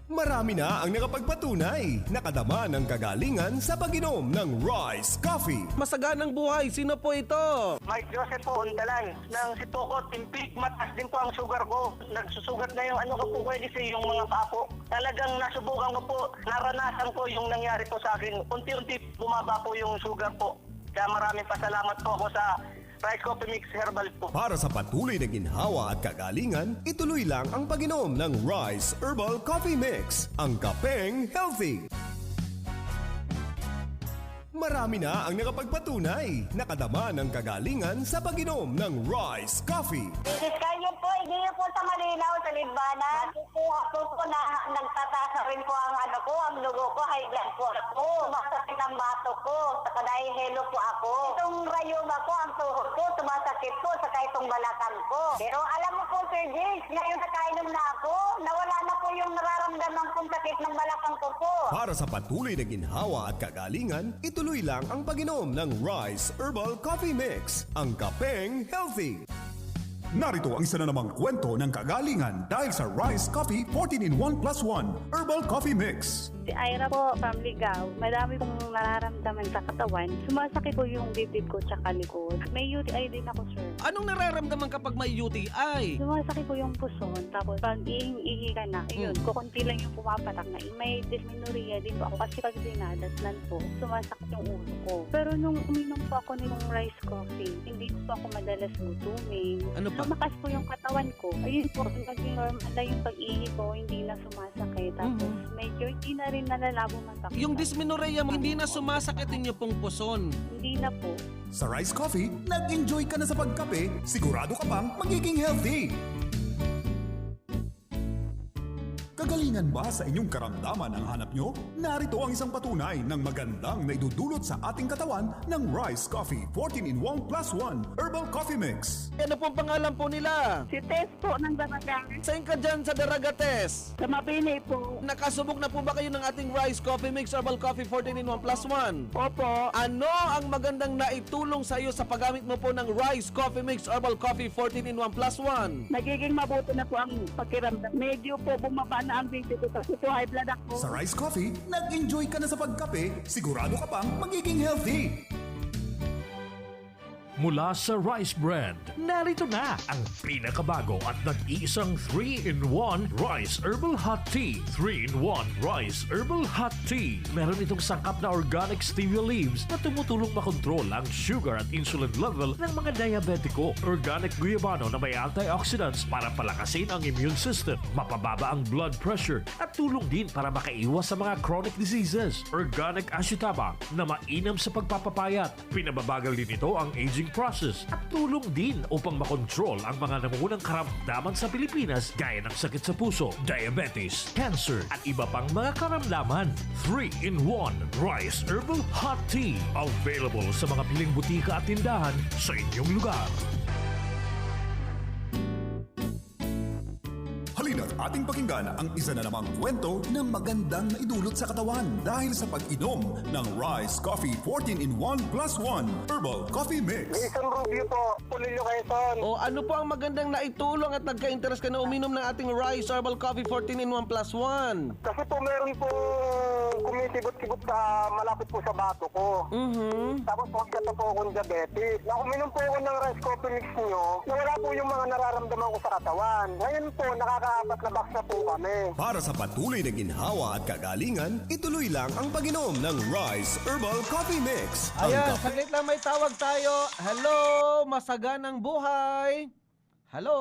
Marami na ang nakapagpatunay, nakadama ng kagalingan sa pag-inom ng Rice Coffee. Masaganang buhay, sino po ito? Mike Joseph po, Untalan. Nang si Poco, Timpik, mataas din po ang sugar ko. Nagsusugat na yung ano ko po pwede yung mga papo. Talagang nasubukan ko po, naranasan ko yung nangyari po sa akin. Unti-unti bumaba po yung sugar po. Kaya maraming pasalamat po ako sa Rice Coffee Mix Herbal po. Para sa patuloy na ginhawa at kagalingan, ituloy lang ang pag-inom ng Rice Herbal Coffee Mix, ang kapeng healthy. Marami na ang nakapagpatunay, nakadama ng kagalingan sa pag-inom ng Rice Coffee. Kayo po, hindi niyo po sa malinaw sa libanan. Kukuha po na nagtataas rin po ang ano ko, ang lugo ko, high blood po ako. Sumasakit ang bato ko, saka nahihilo po ako. Itong rayuma ko, ang tuhod ko, sumasakit po, saka itong balakang ko. Pero alam mo po, Sir James, ngayon nakainom na ako, nawala na po yung nararamdaman kong sakit ng balakang ko po. Para sa patuloy na ginhawa at kagalingan, ituloy lang ang pag-inom ng Rice Herbal Coffee Mix, ang kapeng healthy. Narito ang isa na namang kwento ng kagalingan dahil sa Rice Coffee 14-in-1 plus 1 Herbal Coffee Mix. Si Ira po from Ligao, madami kong nararamdaman sa katawan. Sumasakit po yung dibdib ko tsaka likod. May UTI din ako, sir. Anong nararamdaman kapag may UTI? Sumasakit po yung puson, tapos pag ihi ka na, yun, kukunti lang yung pumapatak na. May dysmenorrhea din po ako kasi pag dinadatnan po, sumasakit yung ulo ko. Pero nung uminom po ako nitong rice coffee, hindi po ako madalas gutumin. Ano pa? Lumakas po yung katawan ko. Ayun po, naging normal na yung pag-ihi ko, hindi na sumasakit. Tapos medyo hindi na rin nalalabo man. Yung dysmenorrhea mo, hindi na sumasakit inyo pong puson. Hindi na po. Sa Rice Coffee, nag-enjoy ka na sa pagkape, sigurado ka pang magiging healthy. Kagalingan ba sa inyong karamdaman ang hanap nyo? Narito ang isang patunay ng magandang naidudulot sa ating katawan ng Rice Coffee 14-in-1 plus 1 Herbal Coffee Mix. Ano pong pangalan po nila? Si Tess po ng Daragates. Saan ka dyan sa Daragates? Sa Mabini po. Nakasubok na po ba kayo ng ating Rice Coffee Mix Herbal Coffee 14-in-1 plus 1? Opo. Ano ang magandang naitulong sa iyo sa paggamit mo po ng Rice Coffee Mix Herbal Coffee 14-in-1 plus 1? Nagiging mabuti na po ang pakiramdam. Medyo po bumaba na ang video ko kasi po high blood ako. Sa Rice Coffee, nag-enjoy ka na sa pagkape, sigurado ka pang magiging healthy. Mula sa Rice Brand, narito na ang pinakabago at nag-iisang 3-in-1 Rice Herbal Hot Tea. 3-in-1 Rice Herbal Hot Tea. Meron itong sangkap na organic stevia leaves na tumutulong makontrol ang sugar at insulin level ng mga diabetiko. Organic guyabano na may antioxidants para palakasin ang immune system, mapababa ang blood pressure at tulong din para makaiwas sa mga chronic diseases. Organic ashitabang na mainam sa pagpapapayat. Pinababagal din ito ang aging process at tulong din upang makontrol ang mga namumunang karamdaman sa Pilipinas gaya ng sakit sa puso, diabetes, cancer at iba pang mga karamdaman. 3-in-1 Rice Herbal Hot Tea. Available sa mga piling butika at tindahan sa inyong lugar. Halina't ating pakinggan ang isa na namang kwento ng magandang naidulot sa katawan dahil sa pag-inom ng Rice Coffee 14-in-1 plus 1 Herbal Coffee Mix. Isang review po, Pulilio Quezon. O ano po ang magandang naitulong at nagka-interest ka na uminom ng ating Rice Herbal Coffee 14-in-1 plus 1? Kasi po meron po kumisibot-sibot sa malapit po sa bato ko. Tapos po po akong diabetes. Na uminom po ako ng Rice Coffee Mix nyo, nawala po yung mga nararamdaman ko sa katawan. Ngayon po, nakakaapat na box na po kami. Para sa patuloy na ginhawa at kagalingan, ituloy lang ang pag-inom ng Rice Herbal Coffee Mix. Ang Ayan, kape- saglit lang may tawag tayo. Hello, masaganang buhay. Hello.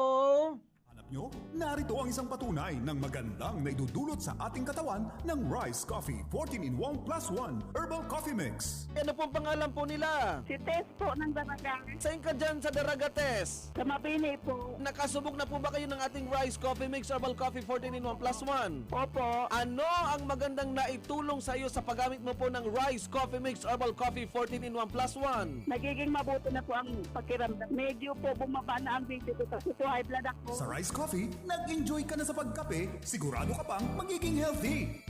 nyo? Narito ang isang patunay ng magandang naidudulot sa ating katawan ng Rice Coffee 14-in-1 plus 1 Herbal Coffee Mix. Ano pong pangalan po nila? Si Tess po ng Daraga. Saan ka dyan sa Daragates? Sa Mabini po. Nakasubok na po ba kayo ng ating Rice Coffee Mix Herbal Coffee 14-in-1 plus 1? Opo. Ano ang magandang naitulong sa iyo sa paggamit mo po ng Rice Coffee Mix Herbal Coffee 14-in-1 plus 1? Nagiging mabuti na po ang pakiramdam. Medyo po bumaba na ang video ko kasi po high blood ako. Sa Rice Coffee, nag-enjoy ka na sa pagkape, sigurado ka pang magiging healthy.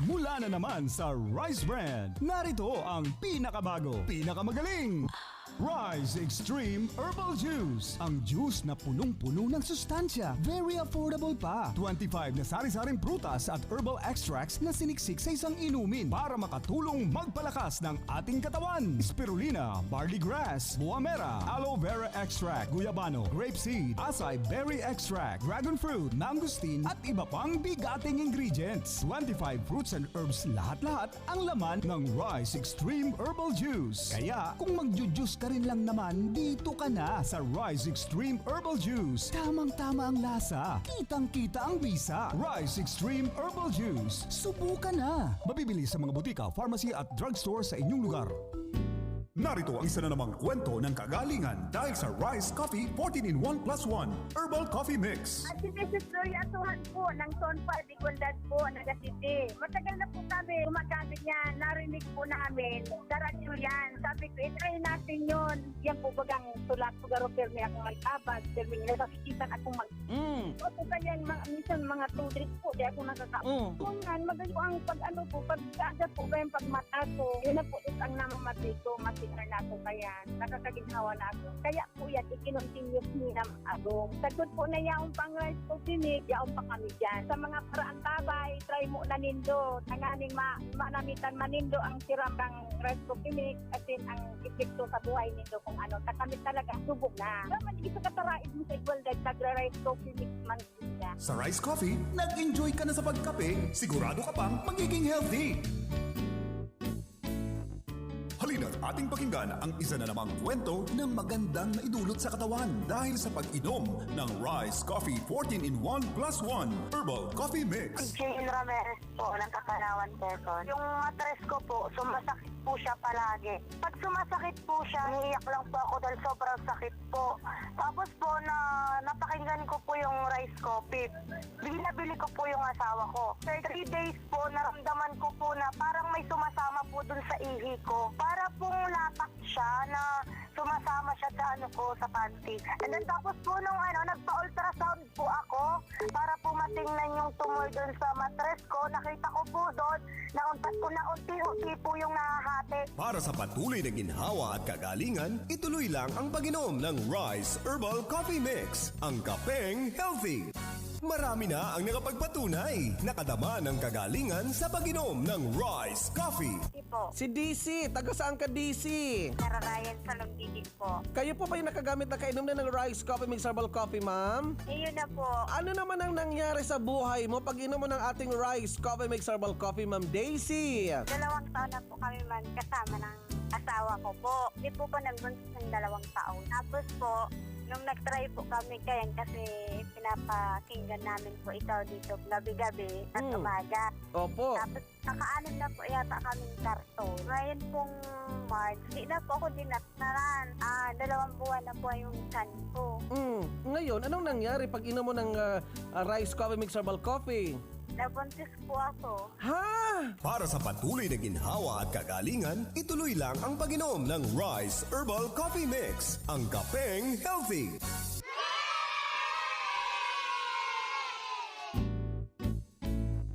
Mula na naman sa Rice Brand, narito ang pinakabago, pinakamagaling, Rice Extreme Herbal Juice. Ang juice na punong-puno ng sustansya. Very affordable pa. 25 na sari-saring prutas at herbal extracts na siniksik sa isang inumin para makatulong magpalakas ng ating katawan. Spirulina, barley grass, buwa mera, aloe vera extract, guyabano, grapeseed, acai berry extract, dragon fruit, mangosteen at iba pang bigating ingredients. 25 fruits and herbs lahat-lahat ang laman ng Rice Extreme Herbal Juice. Kaya kung magjujuice ka rin lang naman, dito ka na sa Rice Extreme Herbal Juice. Tamang-tama ang lasa. Kitang-kita ang bisa. Rice Extreme Herbal Juice. Subukan na. Mabibili sa mga butika, pharmacy at drugstore sa inyong lugar. Narito ang isa na namang kwento ng kagalingan dahil sa Rice Coffee 14-in-1 plus 1 Herbal Coffee Mix. At si Mrs. Gloria Atuhan po ng Tonpa, Digundad po, Nagasiti. Matagal na po kami gumagamit niyan. Narinig po namin sa radyo yan. Sabi ko, itry natin yun. Yan po bagang tulak po garo permi akong magkabag. Permi nasakitan akong mag... O po kaya minsan mga 2 days po, di ako nakakaon. Kung nga, magaling po ang pag-ano po, pag-aga po ba yung pagmata ko. Yun na po ang namamatay ko, matinar na ako kaya nakakaginhawa na ako. Kaya po yan, ikinontinyos niya agong. Sagot po na yaong pang-rice ko sinig, yaong pa kami dyan. Sa mga paraang tabay, try mo na nindo. Ang aning manamitan manindo ang siram ng rice ko sinig at ang epekto sa buhay nindo kung ano. Kami talaga, subok na. Naman, isa kataraid mo sa igualdad, tagra-rice ko sinig man siya. Sa Rice Coffee, nag-enjoy ka na sa pagkape, sigurado ka pang magiging healthy. Halina't ating pakinggan ang isa na namang kwento ng magandang naidulot sa katawan dahil sa pag-inom ng Rice Coffee 14-in-1 plus 1 Herbal Coffee Mix. Jane Ramirez po ng Kakalawan, Quezon. Yung matres ko po, sumasakit po siya palagi. Pag sumasakit po siya, niiyak lang po ako dahil sobrang sakit po. Tapos po, napakinggan ko po yung rice coffee. Binabili ko po yung asawa ko. After 3 days po, naramdaman ko po na parang may sumasama po dun sa ihi ko. Para pong lapak siya na sumasama siya sa sa panty. And then tapos po nung nagpa-ultrasound po ako para po matingnan yung tumor doon sa matres ko. Nakita ko po doon na unti-unti po yung nahahati. Para sa patuloy na ginhawa at kagalingan, ituloy lang ang pag-inom ng Rice Herbal Coffee Mix, ang kapeng healthy. Marami na ang nakapagpatunay, nakadama ng kagalingan sa pag-inom ng Rice Coffee. Si DC, taga saan ka DC? Nararayan sa Longdigig po. Kayo po ba yung nakagamit na kainom na ng Rice Coffee Mix Herbal Coffee, ma'am? Iyon na po. Ano naman ang nangyari sa buhay mo pag inom mo ng ating Rice Coffee Mix Herbal Coffee, ma'am Daisy? 2 taon na po kami man kasama ng asawa ko po. Hindi po pa nagbuntis ng 2 taon. Tapos po, nung nag-try po kami kayan kasi pinapakinggan namin po ikaw dito gabi-gabi at umaga. Opo. Tapos naka-anim na po yata kaming karton. Ngayon pong March, di na po ako dinaktaran. 2 buwan na po yung chan ko. Ngayon, anong nangyari pag inom mo ng Rice Coffee Mix Herbal Coffee? Nabuntis po ako. Ha? Para sa patuloy na ginhawa at kagalingan, ituloy lang ang pag-inom ng Rice Herbal Coffee Mix, ang kapeng healthy.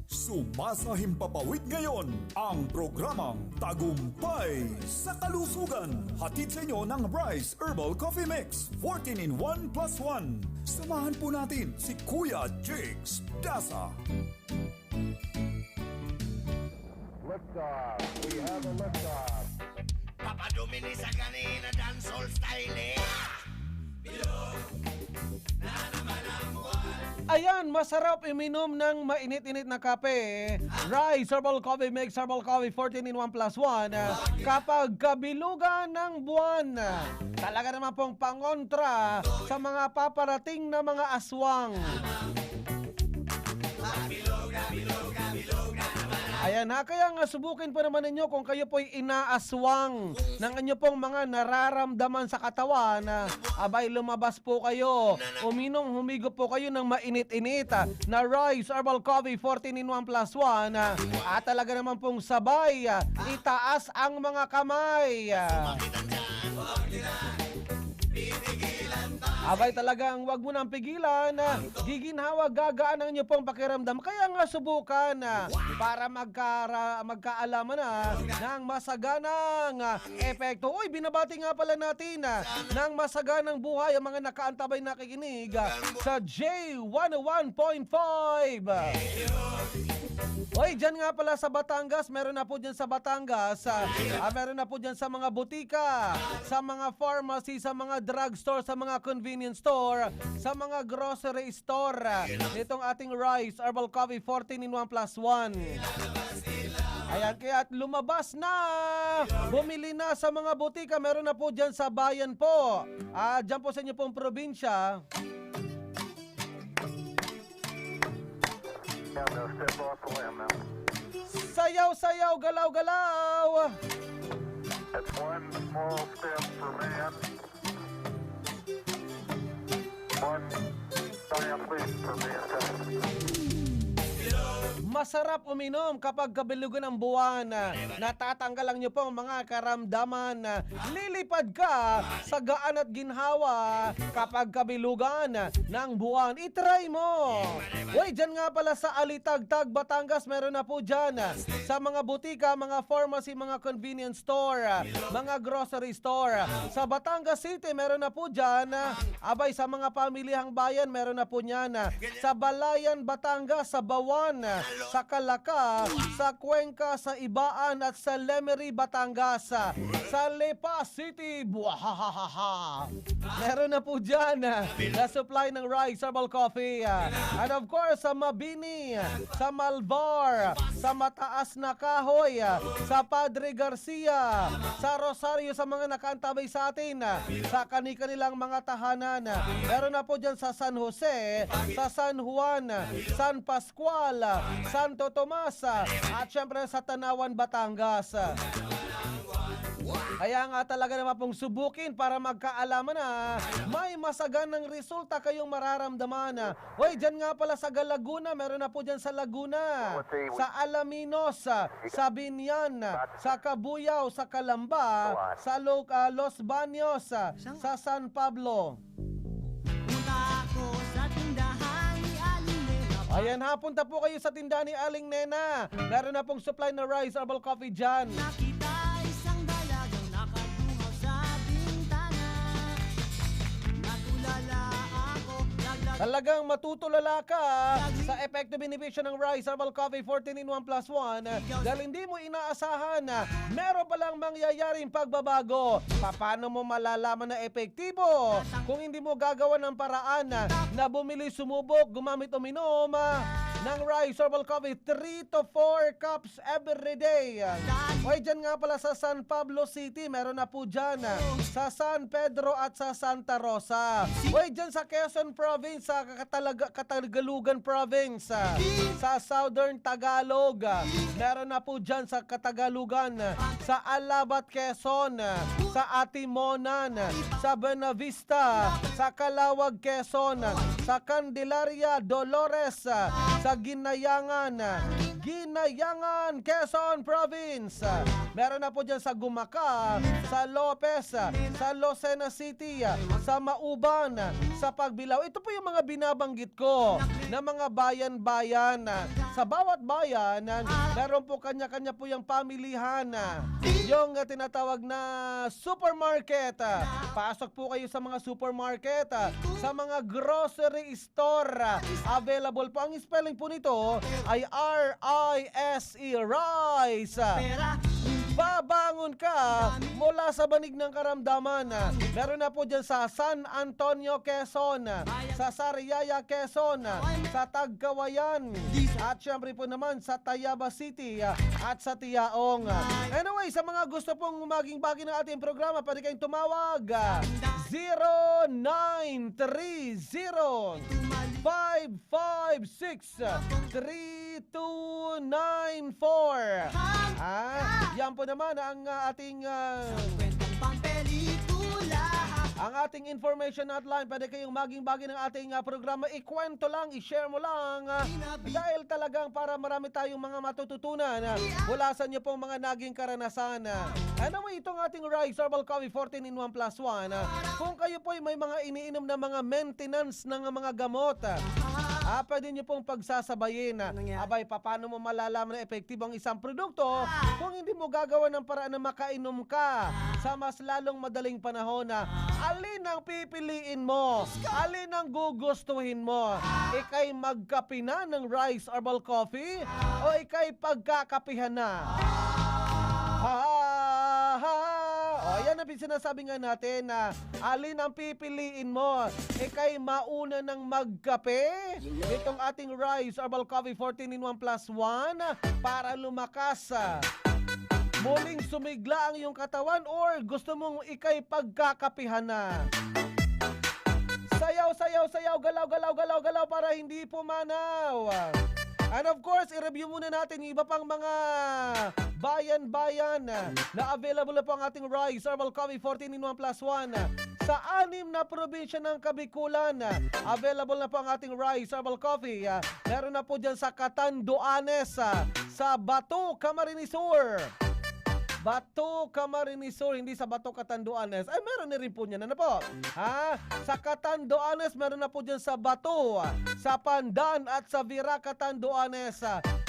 Sumasahimpapawid ngayon ang programang Tagumpay sa Kalusugan. Hatid sa inyo ng Rice Herbal Coffee Mix 14-in-1 plus 1. Samahan po natin si Kuya Jigs Dasa. Liftoff. We have a liftoff. Papa Domini sa kanina dancehall style. Bilog na naman ang buwan. Ayan, masarap iminom ng mainit-init na kape. Rice Herbal Coffee Mix Herbal Coffee 14 in 1 plus 1. Kapag kabilugan ng buwan, talaga naman pong pangontra sa mga paparating na mga aswang. Ayan ha, kaya nga subukin po naman ninyo kung kayo po'y inaaswang ng inyo pong mga nararamdaman sa katawan. Abay, lumabas po kayo. Humigo po kayo ng mainit-init na Rice Herbal Coffee 14 in 1 plus 1. At talaga naman pong sabay, itaas ang mga kamay. Abay, talagang wag mo nang pigilan. Giginhawa, gagaan ang inyo pong pakiramdam. Kaya nga subukan para magkaalaman ng masaganang epekto. Uy, binabati nga pala natin ng masaganang buhay ang mga nakaantabay nakikinig sa J101.5. Oy, dyan nga pala sa Batangas, meron na po dyan sa Batangas, meron na po dyan sa mga butika, sa mga pharmacy, sa mga drugstore, sa mga convenience store, sa mga grocery store. Itong ating Rice Herbal Coffee 14 in 1 plus 1. Ayan, kaya lumabas na, bumili na sa mga butika, meron na po dyan sa bayan po. Dyan po sa inyo pong probinsya. Sayaw-sayaw, galaw-galaw. That's one small step for man, one giant leap for mankind. Masarap uminom kapag kabilugan ng buwan. Natatanggal nyo po ang mga karamdaman. Lilipad ka sa gaan at ginhawa kapag kabilugan ng buwan. I-try mo. Uy, dyan nga pala sa Alitagtag, Batangas, meron na po dyan. Sa mga butika, mga pharmacy, mga convenience store, mga grocery store. Sa Batangas City, meron na po dyan. Abay, sa mga pamilihang bayan, meron na po dyan. Sa Balayan, Batangas, sa Bawan, sa Calaca, sa Cuenca, sa Ibaan at sa Lemery, Batangas. Sa Lepa City, buhahahaha. Meron na po dyan na supply ng Rice Herbal Coffee. And of course, sa Mabini, sa Malvar, sa Mataas na Kahoy, sa Padre Garcia, sa Rosario, sa mga nakaantabay sa atin, sa kanilang mga tahanan. Meron na po dyan sa San Jose, sa San Juan, San Pascual, Santo Tomas, at syempre sa Tanawan, Batangas. Kaya nga talaga naman pong subukin para magkaalaman na may masaganang resulta kayong mararamdaman. Hoy, dyan nga pala sa Laguna, meron na po dyan sa Laguna, sa Alaminos, sa Binyan, sa Cabuyao, sa Calamba, sa Los Baños, sa San Pablo. Ayan ha, punta po kayo sa tindahan ni Aling Nena. Meron na pong supply na Rice Herbal Coffee dyan. Talagang matutulala ka sa epekto benepisyo ng Rice Herbal Coffee 14 in 1 plus 1 dahil hindi mo inaasahan na meron palang mangyayaring pagbabago. Paano mo malalaman na epektibo kung hindi mo gagawa ng paraan na bumili, sumubok, gumamit, uminom ng Rice Herbal Coffee 3 to 4 cups every day. Hoy, dyan nga pala sa San Pablo City, meron na po dyan. Sa San Pedro at sa Santa Rosa. Hoy, dyan sa Quezon Province, sa Katagalugan Province, sa Southern Tagalog, meron na po dyan sa Katagalugan, sa Alabat, Quezon, sa Atimonan, sa Buenavista, sa Calawag, Quezon, sa Candelaria, Dolores, sa Ginayangan, Quezon Province. Meron na po dyan sa Gumaca, sa Lopez, sa Lucena City, sa Mauban, sa Pagbilao. Ito po yung mga binabanggit ko na mga bayan-bayan. Sa bawat bayan, meron po kanya-kanya po yung pamilihan. Yung tinatawag na supermarket. Pasok po kayo sa mga supermarket, sa mga grocery store. Available po. Ang spelling po nito ay R-I-S-E, Rice. Babangon bumangon ka mula sa banig ng karamdaman. Meron na po dyan sa San Antonio, Quezon, sa Sariaya, Quezon, sa Tagkawayan, at syempre po naman sa Tayaba City at sa Tiaong. Anyway, sa mga gusto pong maging bahagi ng ating programa, pwede kayong tumawag 0936-556-3294. Yan po naman ang ating information hotline. Pwede kayong maging bahagi ng ating programa. Ikwento lang, i-share mo lang. Dahil talagang para marami tayong mga matututunan mula sa inyo pong mga naging karanasan. Anyway, itong ating Rise Herbal Coffee 14-in-1 plus 1. Kung kayo po ay may mga iniinom na mga maintenance ng mga gamot, pwede nyo pong pagsasabayin. Abay, paano mo malalaman na epektibo ang isang produkto kung hindi mo gagawa ng paraan na makainom ka sa mas lalong madaling panahon? Alin ang pipiliin mo? Alin ang gugustuhin mo? Ika'y magkape na ng Rise Herbal Coffee o ika'y pagkakapihan na? Ayan ang sinasabi nga natin na alin ang pipiliin mo? Ika'y mauna ng magkape? Itong ating Rise Herbal Coffee 14-in-1 plus 1 para lumakas, muling sumigla ang iyong katawan, or gusto mong ika'y pagkakapihan na? Sayaw, sayaw, sayaw, galaw, galaw, galaw, galaw para hindi pumanaw. And of course, i-review muna natin yung iba pang mga bayan-bayan na available na po ang ating Rise Herbal Coffee 14-in-1 plus 1. Sa 6 na probinsya ng Kabikulan, available na po ang ating Rise Herbal Coffee. Meron na po dyan sa Catanduanes, sa Bato, Camarines Sur. Bato, Camarines Sur, hindi sa Bato, Catanduanes. Ay, meron na rin po niyan. Ano po? Sa Catanduanes, meron na po dyan sa Bato, sa Pandan at sa Vira, Catanduanes.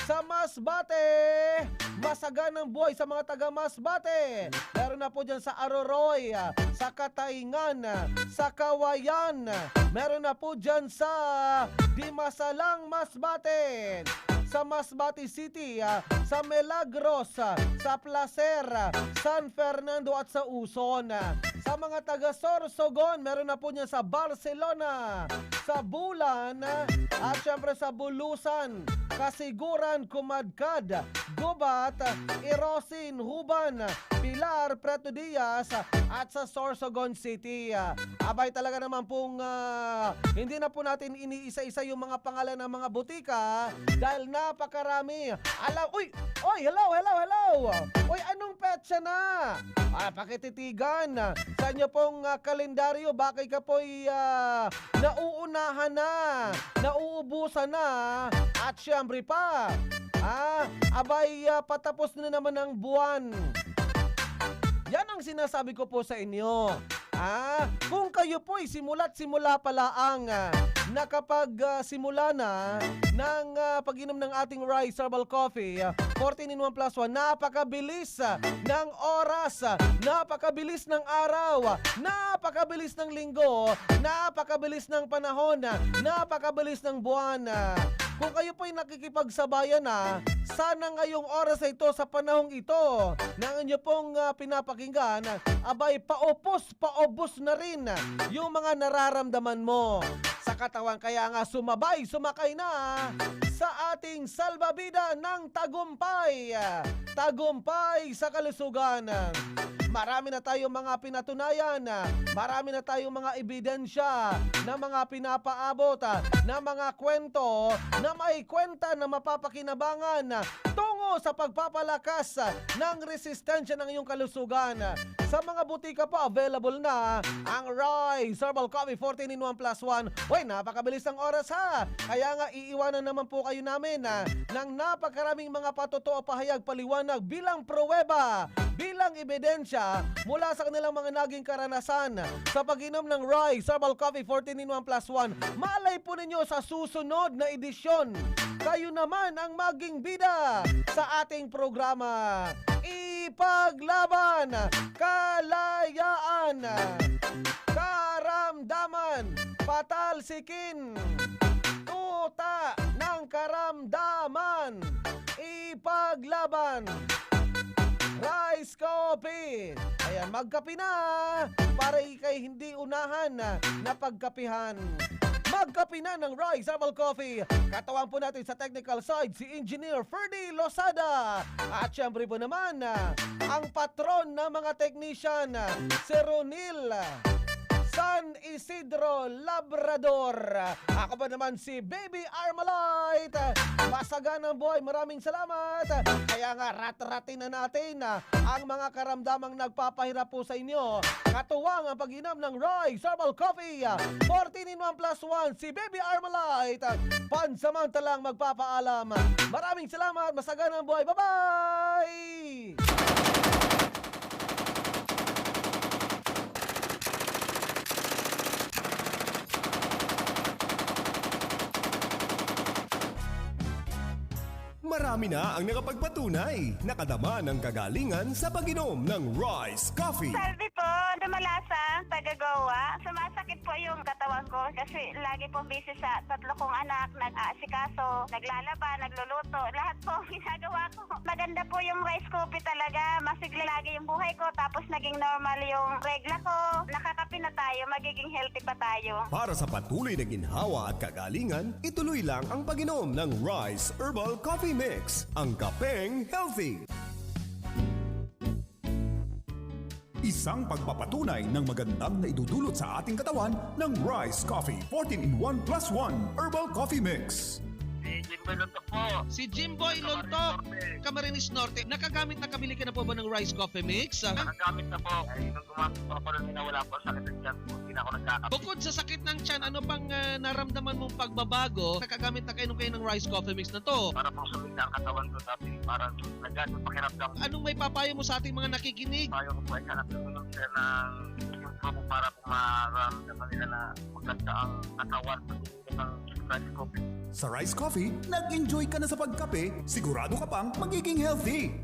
Sa Masbate, masaganang buhay sa mga taga Masbate. Meron na po dyan sa Aroroy, sa Katayngan, sa Kawayan. Meron na po dyan sa Dimasalang, Masbate. Sa Masbate City, sa Milagros, sa Placer, San Fernando at sa Uson. Sa mga taga Sorsogon, meron na po niya sa Barcelona, sa Bulan, at syempre sa Bulusan, Kasiguran, Kumadkad, Gubat, Irosin, Huban, Pilar, Preto Diaz, at sa Sorsogon City. Abay, talaga naman pong hindi na po natin iniisa-isa yung mga pangalan ng mga butika dahil napakarami. Uy, hello. Uy, anong petsa na? Pakititigan sa inyo pong kalendaryo, bakit ka po'y nauunahan na, nauubusan na, at syempre pa, abay, patapos na naman ang buwan. Yan ang sinasabi ko po sa inyo. Kung kayo po'y simula pa laang nakapag-simula na ng pag-inom ng ating Rise Herbal Coffee 14-in-1 plus 1, napakabilis ng oras, napakabilis ng araw, napakabilis ng linggo, napakabilis ng panahon, napakabilis ng buwan. Kung kayo po'y nakikipagsabayan sana ngayong oras na ito, sa panahong ito na inyo pong pinapakinggan, abay, paubos na rin yung mga nararamdaman mo sa katawan. Kaya nga sumakay na sa ating salbabida ng tagumpay. Tagumpay sa kalusugan. Marami na tayong mga pinatunayan, marami na tayong mga ebidensya na mga pinapaabot, na mga kwento na may kwenta na mapapakinabangan tungo sa pagpapalakas ng resistensya ng iyong kalusugan. Sa mga butika po, available na ang Rise Herbal Coffee 14-in-1 plus 1. Uy, napakabilis ng oras kaya nga iiwanan naman po kayo namin ng napakaraming mga patotoo, pahayag, paliwanag bilang pruweba, bilang ebidensya mula sa kanilang mga naging karanasan sa pag-inom ng Rise Herbal Coffee 14-in-1 plus 1. Malay po ninyo sa susunod na edisyon, kayo naman ang maging bida sa ating programa. Ipaglaban, kalayaan, karamdaman, patalsikin, tuta ng karamdaman, ipaglaban. Rise Rice Coffee. Ayan, magkape na para ikay hindi unahan na pagkapihan. Magkape na ng Rice Herbal Coffee. Katawan po natin sa technical side si Engineer Ferdy Losada. At syempre po naman, ang patron ng mga technician, si Ronil San Isidro Labrador. Ako pa naman si Baby Armalite. Masaganang buhay, maraming salamat. Kaya nga rat-ratin na natin ang mga karamdamang nagpapahirap po sa inyo. Katuwang ang pag-inom ng Rice Herbal Coffee 14 in 1 plus 1, si Baby Armalite. Pansamantalang magpapaalam. Maraming salamat, masaganang buhay. Bye-bye! Marami na ang nakapagpatunay. Nakadama ng kagalingan sa pag-inom ng Rice Coffee. Sabi po, dumalasa, taga-gawa. Sumasakit po yung katawan ko kasi lagi pong busy sa 3 kong anak, nag-aasikaso, naglalaba, nagluluto. Lahat po ginagawa ko. Maganda po yung Rice Coffee talaga. Masigla lagi yung buhay ko, tapos naging normal yung regla ko. Nakakapi na tayo, magiging healthy pa tayo. Para sa patuloy na ginhawa at kagalingan, ituloy lang ang pag-inom ng Rice Herbal Coffee Mix, ang kapeng healthy. Isang pagpapatunay ng magandang na idudulot sa ating katawan ng Rice Coffee 14 in 1 plus 1 Herbal Coffee Mix. Jimboy Lontok po. Si Jimboy Lontok, Camarines Norte. Nakagamit na kabili ka na po ba ng Rice Coffee Mix? Nakagamit na po. Ay, nung gumamit po ako nung wala po sakit ng tiyan po, hindi na ako nagkakapit. Bukod sa sakit ng tiyan, ano pang naramdaman mong pagbabago? Nakagamit na kayo ng Rice Coffee Mix na to. Para pong sumigla ang katawan ko, tapos parang nagano pakiramdam. Anong may papayo mo sa ating mga nakikinig? Payo ko po ay hanap ng sir ng yung po para po maramdaman nila na maganda ang katawan ng Rice Coffee. Sa Rice Coffee, nag-enjoy ka na sa pagkape, sigurado ka pang magiging healthy.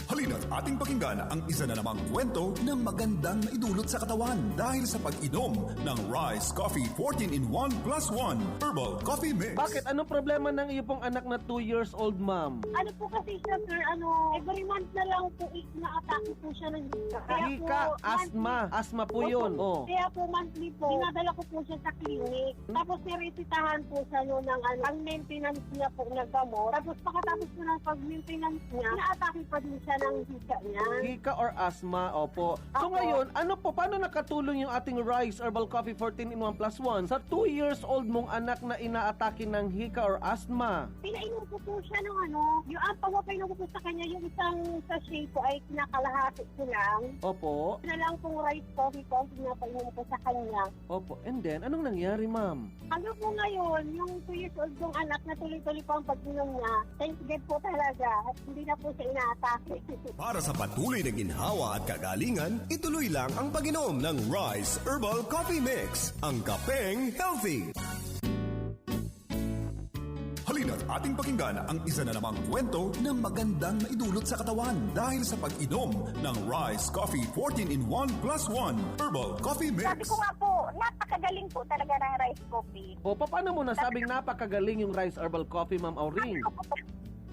Halina't ating pakinggan ang isa na namang kwento ng magandang naidulot sa katawan dahil sa pag-inom ng Rice Coffee 14 in 1 plus 1 Herbal Coffee Mix. Bakit? Anong problema ng iyo pong anak na 2 years old, ma'am? Ano po kasi siya, sir, every month na lang po na-atake po siya ng hika. Hika, asthma. Asthma po yun. Oh. Kaya po monthly po, dinadala ko po siya sa clinic. Tapos niresitahan po siya ng ang maintenance niya po naggamot. Tapos pagkatapos po ng pag-maintenance niya, na-atake pa din siya ng hika niya. Hika or asthma, opo. So ngayon, ano po, paano nakatulong yung ating Rice Herbal Coffee 14 in 1 plus 1 sa 2 years old mong anak na inaatake ng hika or asthma? Pinainom ko po siya ng yung pagpapainom ko po sa kanya, yung isang sachet po ay kinakalahati ko lang. Opo. Na lang pong rice coffee po ang pinapainom ko sa kanya. Opo. And then, anong nangyari, ma'am? Ano po ngayon, yung 2 years old kong anak na tuloy-tuloy po ang pag-inom niya, thank God po talaga at hindi na po siya inaatake. Para sa patuloy na ginhawa at kagalingan, ituloy lang ang pag-inom ng Rice Herbal Coffee Mix, ang kapeng healthy. Halina't ating pakinggan ang isa na namang kwento ng magandang naidulot sa katawan dahil sa pag-inom ng Rice Coffee 14 in 1 plus 1 Herbal Coffee Mix. Sabi ko nga po, napakagaling po talaga ng Rice Coffee. O, paano mo nasabing napakagaling yung Rice Herbal Coffee, Ma'am Auring?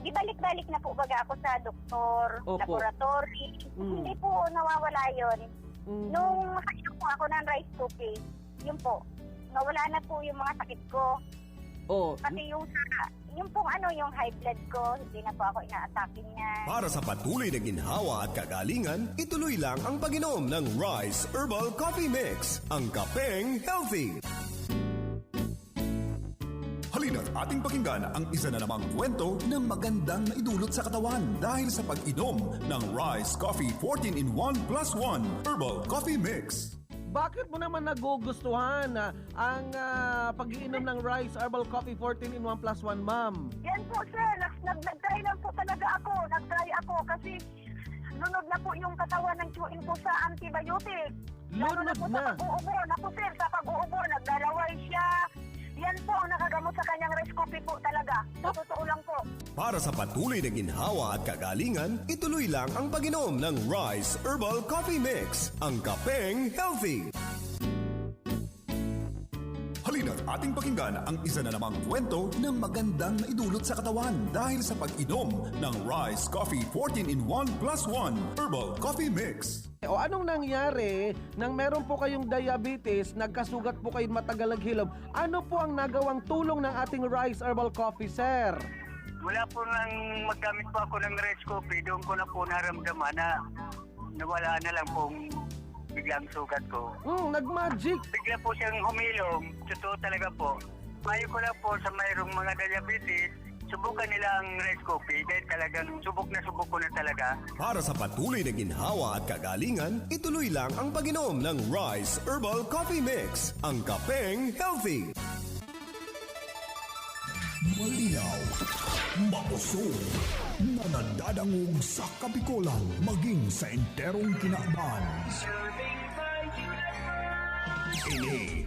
Ibalik-balik na po baga ako sa doktor, laboratory. Hindi po nawawala yun. Nung makainom po ako ng Rice Coffee, yun po, nawala na po yung mga sakit ko. Pati yung pong yung high blood ko, hindi na po ako ina-attacking niya. Para sa patuloy na ginhawa at kagalingan, ituloy lang ang pag-inom ng Rice Herbal Coffee Mix, ang kapeng healthy. Halina't ating pakinggan ang isa na namang kwento ng magandang naidulot sa katawan dahil sa pag-inom ng Rice Coffee 14 in 1 plus 1 Herbal Coffee Mix. Bakit mo naman nagugustuhan ang pag-iinom ng Rice Herbal Coffee 14 in 1 plus 1, ma'am? Yan po, sir. Nag-try lang po talaga ako. Nag-try ako kasi lunod na po yung katawan ng chewin ko sa antibiotic. Lunod na po sa pag-uubor. Naku, sir, sa pag-uubor, naglalaway siya. Yan po ang nakagamot sa kanyang Rice Coffee po talaga. Sa totoo lang po. Para sa patuloy na ginhawa at kagalingan, ituloy lang ang pag-inom ng Rice Herbal Coffee Mix, ang kapeng healthy. Halina't ating pakinggan ang isa na namang kwento ng magandang naidulot sa katawan dahil sa pag-inom ng Rise Coffee 14-in-1 plus 1 Herbal Coffee Mix. O anong nangyari nang meron po kayong diabetes, nagkasugat po kayo matagal naghilom? Ano po ang nagawang tulong ng ating Rise Herbal Coffee, sir? Wala po nang maggamit po ako ng Rise Coffee, doon ko na po naramdaman na nawala na lang pong biglang sugat ko. Nag-magic. Bigla po siyang humilom. Totoo talaga po. Mayo ko lang po sa mayroong mga diabetes, subukan nila ang Rise Coffee dahil talagang subok ko na talaga. Para sa patuloy na ginhawa at kagalingan, ituloy lang ang pag-inom ng Rise Herbal Coffee Mix, ang kapeng healthy. Malinaw, makusog, nanadadangog sa kapikolan, maging sa enterong kinaaban. Ini